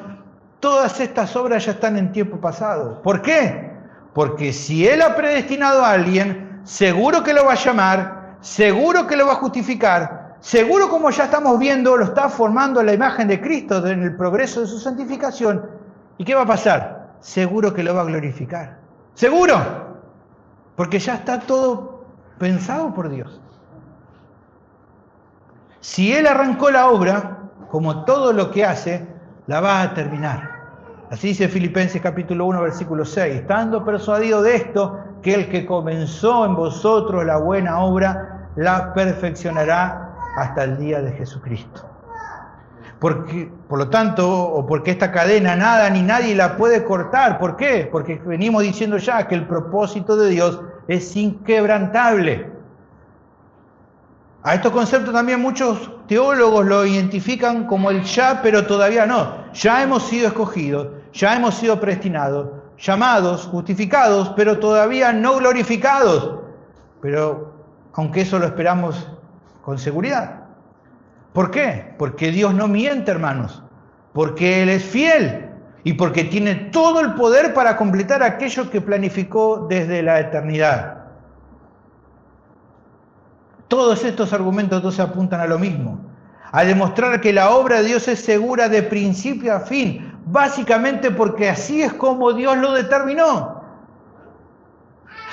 todas estas obras ya están en tiempo pasado. ¿Por qué? Porque si Él ha predestinado a alguien, seguro que lo va a llamar, seguro que lo va a justificar, seguro, como ya estamos viendo, lo está formando a la imagen de Cristo en el progreso de su santificación. ¿Y qué va a pasar? Seguro que lo va a glorificar. ¡Seguro! Porque ya está todo pensado por Dios. Si Él arrancó la obra, como todo lo que hace, la va a terminar. Así dice Filipenses capítulo 1, versículo 6. Estando persuadido de esto, que el que comenzó en vosotros la buena obra, la perfeccionará hasta el día de Jesucristo. Porque, por lo tanto, o porque esta cadena nada ni nadie la puede cortar. ¿Por qué? Porque venimos diciendo ya que el propósito de Dios es inquebrantable. A estos conceptos también muchos teólogos lo identifican como el ya, pero todavía no. Ya hemos sido escogidos, ya hemos sido predestinados, llamados, justificados, pero todavía no glorificados. Pero aunque eso lo esperamos con seguridad. ¿Por qué? Porque Dios no miente, hermanos. Porque Él es fiel y porque tiene todo el poder para completar aquello que planificó desde la eternidad. Todos estos argumentos entonces apuntan a lo mismo, a demostrar que la obra de Dios es segura de principio a fin, básicamente porque así es como Dios lo determinó.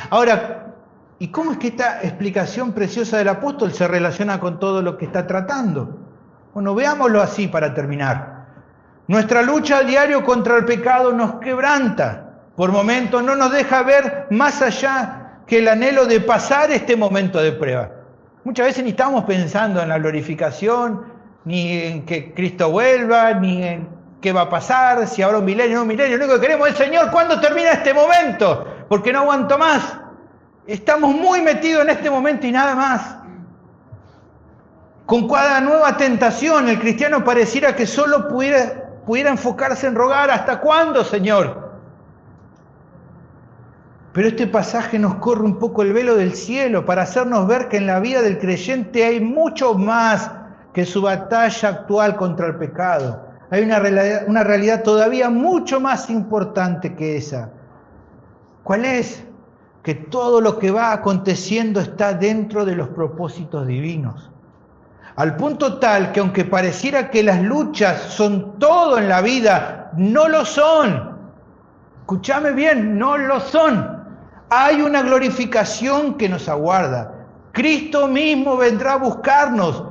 Ahora, ¿y cómo es que esta explicación preciosa del apóstol se relaciona con todo lo que está tratando? Bueno, veámoslo así para terminar. Nuestra lucha a diario contra el pecado nos quebranta. Por momentos no nos deja ver más allá que el anhelo de pasar este momento de prueba. Muchas veces ni estamos pensando en la glorificación, ni en que Cristo vuelva, ni en qué va a pasar, si habrá un milenio o no un milenio. Lo único que queremos es, Señor, ¿cuándo termina este momento? Porque no aguanto más. Estamos muy metidos en este momento y nada más. Con cada nueva tentación, el cristiano pareciera que solo pudiera enfocarse en rogar. ¿Hasta cuándo, Señor? Pero este pasaje nos corre un poco el velo del cielo para hacernos ver que en la vida del creyente hay mucho más que su batalla actual contra el pecado. Hay una realidad todavía mucho más importante que esa. ¿Cuál es? Que todo lo que va aconteciendo está dentro de los propósitos divinos. Al punto tal que aunque pareciera que las luchas son todo en la vida, no lo son. Escúchame bien, no lo son. Hay una glorificación que nos aguarda. Cristo mismo vendrá a buscarnos.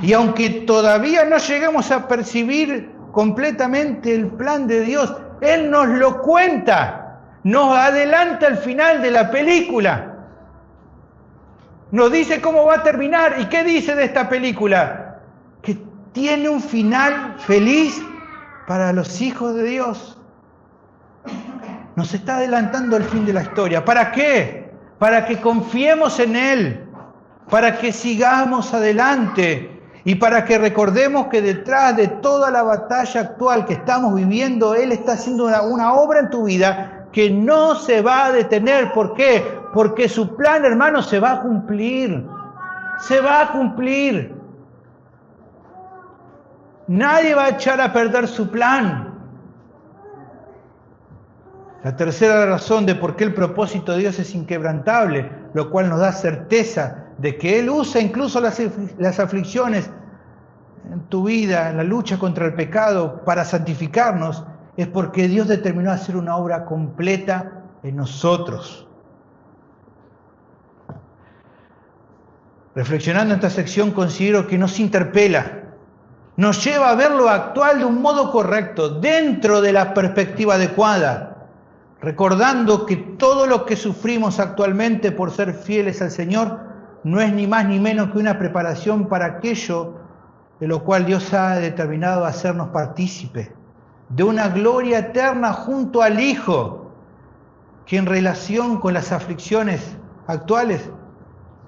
Y aunque todavía no lleguemos a percibir completamente el plan de Dios, Él nos lo cuenta. Nos adelanta el final de la película. Nos dice cómo va a terminar. ¿Y qué dice de esta película? Que tiene un final feliz para los hijos de Dios. Nos está adelantando el fin de la historia. ¿Para qué? Para que confiemos en Él, para que sigamos adelante y para que recordemos que detrás de toda la batalla actual que estamos viviendo, Él está haciendo una obra en tu vida que no se va a detener. ¿Por qué? Porque su plan, hermano, se va a cumplir. Se va a cumplir. Nadie va a echar a perder su plan. La tercera razón de por qué el propósito de Dios es inquebrantable, lo cual nos da certeza de que Él usa incluso las aflicciones en tu vida, en la lucha contra el pecado, para santificarnos, es porque Dios determinó hacer una obra completa en nosotros. Reflexionando en esta sección, considero que nos interpela, nos lleva a ver lo actual de un modo correcto, dentro de la perspectiva adecuada, recordando que todo lo que sufrimos actualmente por ser fieles al Señor no es ni más ni menos que una preparación para aquello de lo cual Dios ha determinado hacernos partícipe, de una gloria eterna junto al Hijo, que en relación con las aflicciones actuales,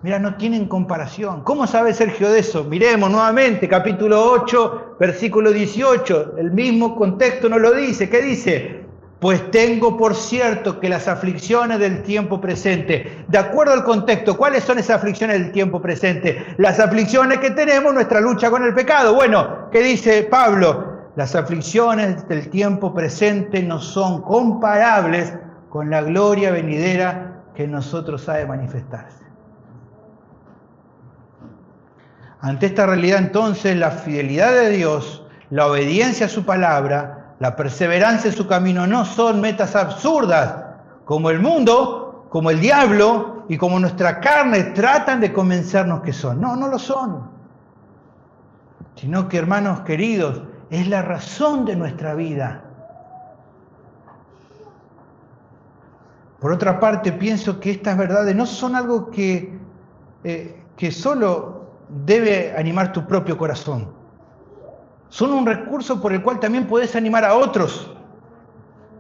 mira, no tienen comparación. ¿Cómo sabe Sergio de eso? Miremos nuevamente, capítulo 8, versículo 18, el mismo contexto nos lo dice. ¿Qué dice? Pues tengo por cierto que las aflicciones del tiempo presente, de acuerdo al contexto, ¿cuáles son esas aflicciones del tiempo presente? Las aflicciones que tenemos, nuestra lucha con el pecado. Bueno, ¿qué dice Pablo? Las aflicciones del tiempo presente no son comparables con la gloria venidera que en nosotros ha de manifestarse. Ante esta realidad, entonces, la fidelidad de Dios, la obediencia a su palabra, la perseverancia en su camino no son metas absurdas, como el mundo, como el diablo y como nuestra carne tratan de convencernos que son. No, no lo son. Sino que, hermanos queridos, es la razón de nuestra vida. Por otra parte, pienso que estas verdades no son algo que solo debe animar tu propio corazón. Son un recurso por el cual también puedes animar a otros.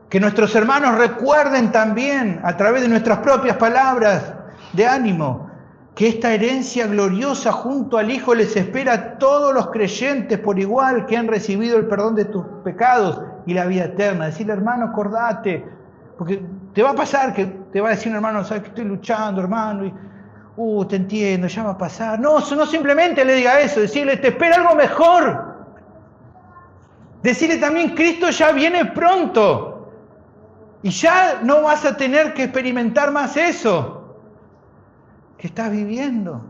Que nuestros hermanos recuerden también, a través de nuestras propias palabras de ánimo, que esta herencia gloriosa junto al Hijo les espera a todos los creyentes por igual que han recibido el perdón de tus pecados y la vida eterna. Decirle, hermano, acordate, porque te va a pasar que te va a decir un hermano, sabes que estoy luchando, hermano, y te entiendo, ya va a pasar. No simplemente le diga eso, decirle, te espera algo mejor. Decirle también, Cristo ya viene pronto. Y ya no vas a tener que experimentar más eso que estás viviendo.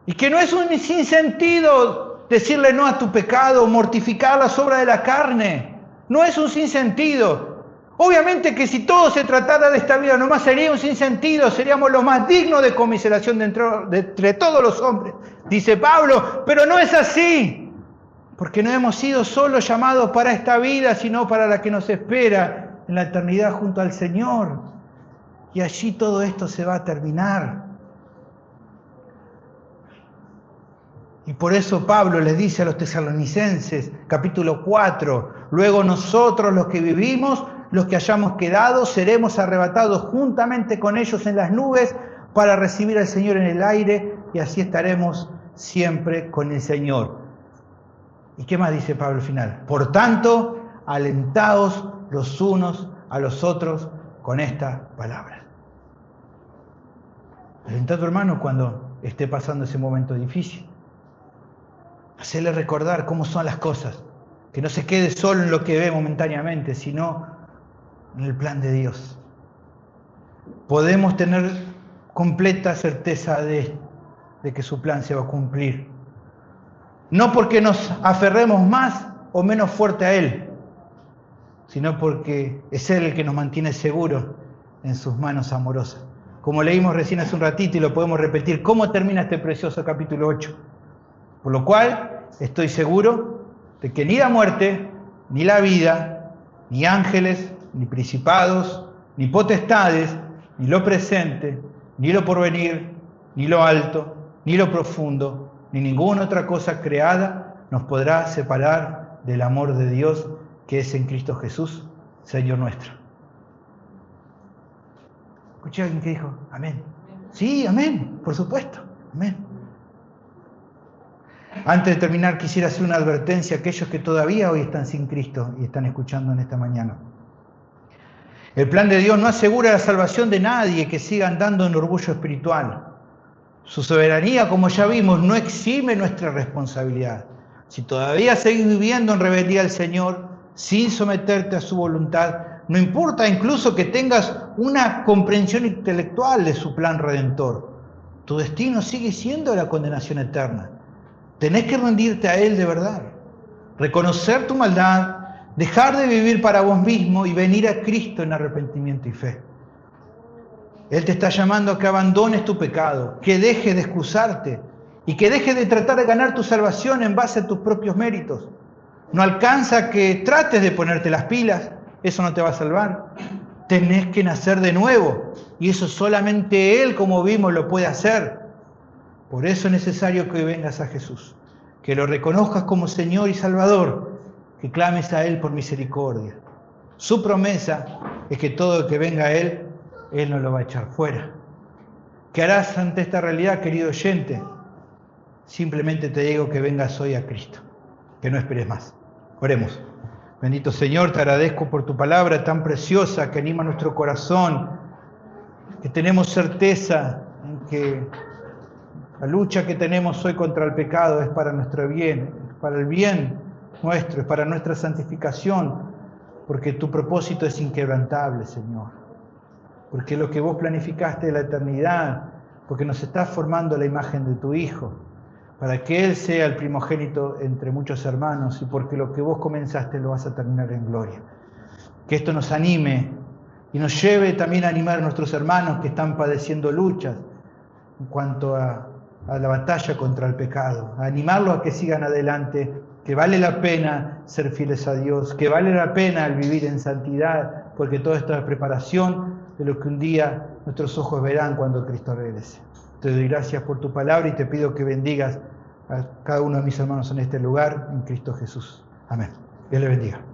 Y que no es un sinsentido decirle no a tu pecado, mortificar las obras de la carne. No es un sinsentido. Obviamente que si todo se tratara de esta vida nomás sería un sinsentido, seríamos los más dignos de conmiseración de entre todos los hombres, dice Pablo, pero no es así. Porque no hemos sido solo llamados para esta vida, sino para la que nos espera en la eternidad junto al Señor. Y allí todo esto se va a terminar. Y por eso Pablo les dice a los tesalonicenses, capítulo 4, luego nosotros los que vivimos, los que hayamos quedado, seremos arrebatados juntamente con ellos en las nubes para recibir al Señor en el aire y así estaremos siempre con el Señor. ¿Y qué más dice Pablo al final? Por tanto, alentaos los unos a los otros con esta palabra. Alentá a tu hermano cuando esté pasando ese momento difícil. Hacerle recordar cómo son las cosas. Que no se quede solo en lo que ve momentáneamente, sino en el plan de Dios. Podemos tener completa certeza de que su plan se va a cumplir. No porque nos aferremos más o menos fuerte a Él, sino porque es Él el que nos mantiene seguros en sus manos amorosas. Como leímos recién hace un ratito y lo podemos repetir, ¿cómo termina este precioso capítulo 8? Por lo cual estoy seguro de que ni la muerte, ni la vida, ni ángeles, ni principados, ni potestades, ni lo presente, ni lo porvenir, ni lo alto, ni lo profundo, ni ninguna otra cosa creada nos podrá separar del amor de Dios que es en Cristo Jesús, Señor nuestro. ¿Escuché a alguien que dijo? Amén. Sí, amén, por supuesto. Amén. Antes de terminar, quisiera hacer una advertencia a aquellos que todavía hoy están sin Cristo y están escuchando en esta mañana. El plan de Dios no asegura la salvación de nadie que siga andando en orgullo espiritual. Su soberanía, como ya vimos, no exime nuestra responsabilidad. Si todavía seguís viviendo en rebeldía al Señor, sin someterte a su voluntad, no importa incluso que tengas una comprensión intelectual de su plan redentor, tu destino sigue siendo la condenación eterna. Tenés que rendirte a Él de verdad, reconocer tu maldad, dejar de vivir para vos mismo y venir a Cristo en arrepentimiento y fe. Él te está llamando a que abandones tu pecado, que dejes de excusarte y que dejes de tratar de ganar tu salvación en base a tus propios méritos. No alcanza que trates de ponerte las pilas, eso no te va a salvar. Tenés que nacer de nuevo y eso solamente Él, como vimos, lo puede hacer. Por eso es necesario que hoy vengas a Jesús, que lo reconozcas como Señor y Salvador, que clames a Él por misericordia. Su promesa es que todo el que venga a Él no lo va a echar fuera. ¿Qué harás ante esta realidad, querido oyente? Simplemente te digo que vengas hoy a Cristo, que no esperes más. Oremos. Bendito Señor, te agradezco por tu palabra tan preciosa que anima nuestro corazón, que tenemos certeza en que la lucha que tenemos hoy contra el pecado es para nuestro bien, es para el bien nuestro, es para nuestra santificación, porque tu propósito es inquebrantable, Señor. Porque lo que vos planificaste de la eternidad, porque nos estás formando la imagen de tu Hijo, para que Él sea el primogénito entre muchos hermanos, y porque lo que vos comenzaste lo vas a terminar en gloria. Que esto nos anime y nos lleve también a animar a nuestros hermanos que están padeciendo luchas en cuanto a la batalla contra el pecado, a animarlos a que sigan adelante, que vale la pena ser fieles a Dios, que vale la pena el vivir en santidad, porque todo esto es preparación de lo que un día nuestros ojos verán cuando Cristo regrese. Te doy gracias por tu palabra y te pido que bendigas a cada uno de mis hermanos en este lugar, en Cristo Jesús. Amén. Dios le bendiga.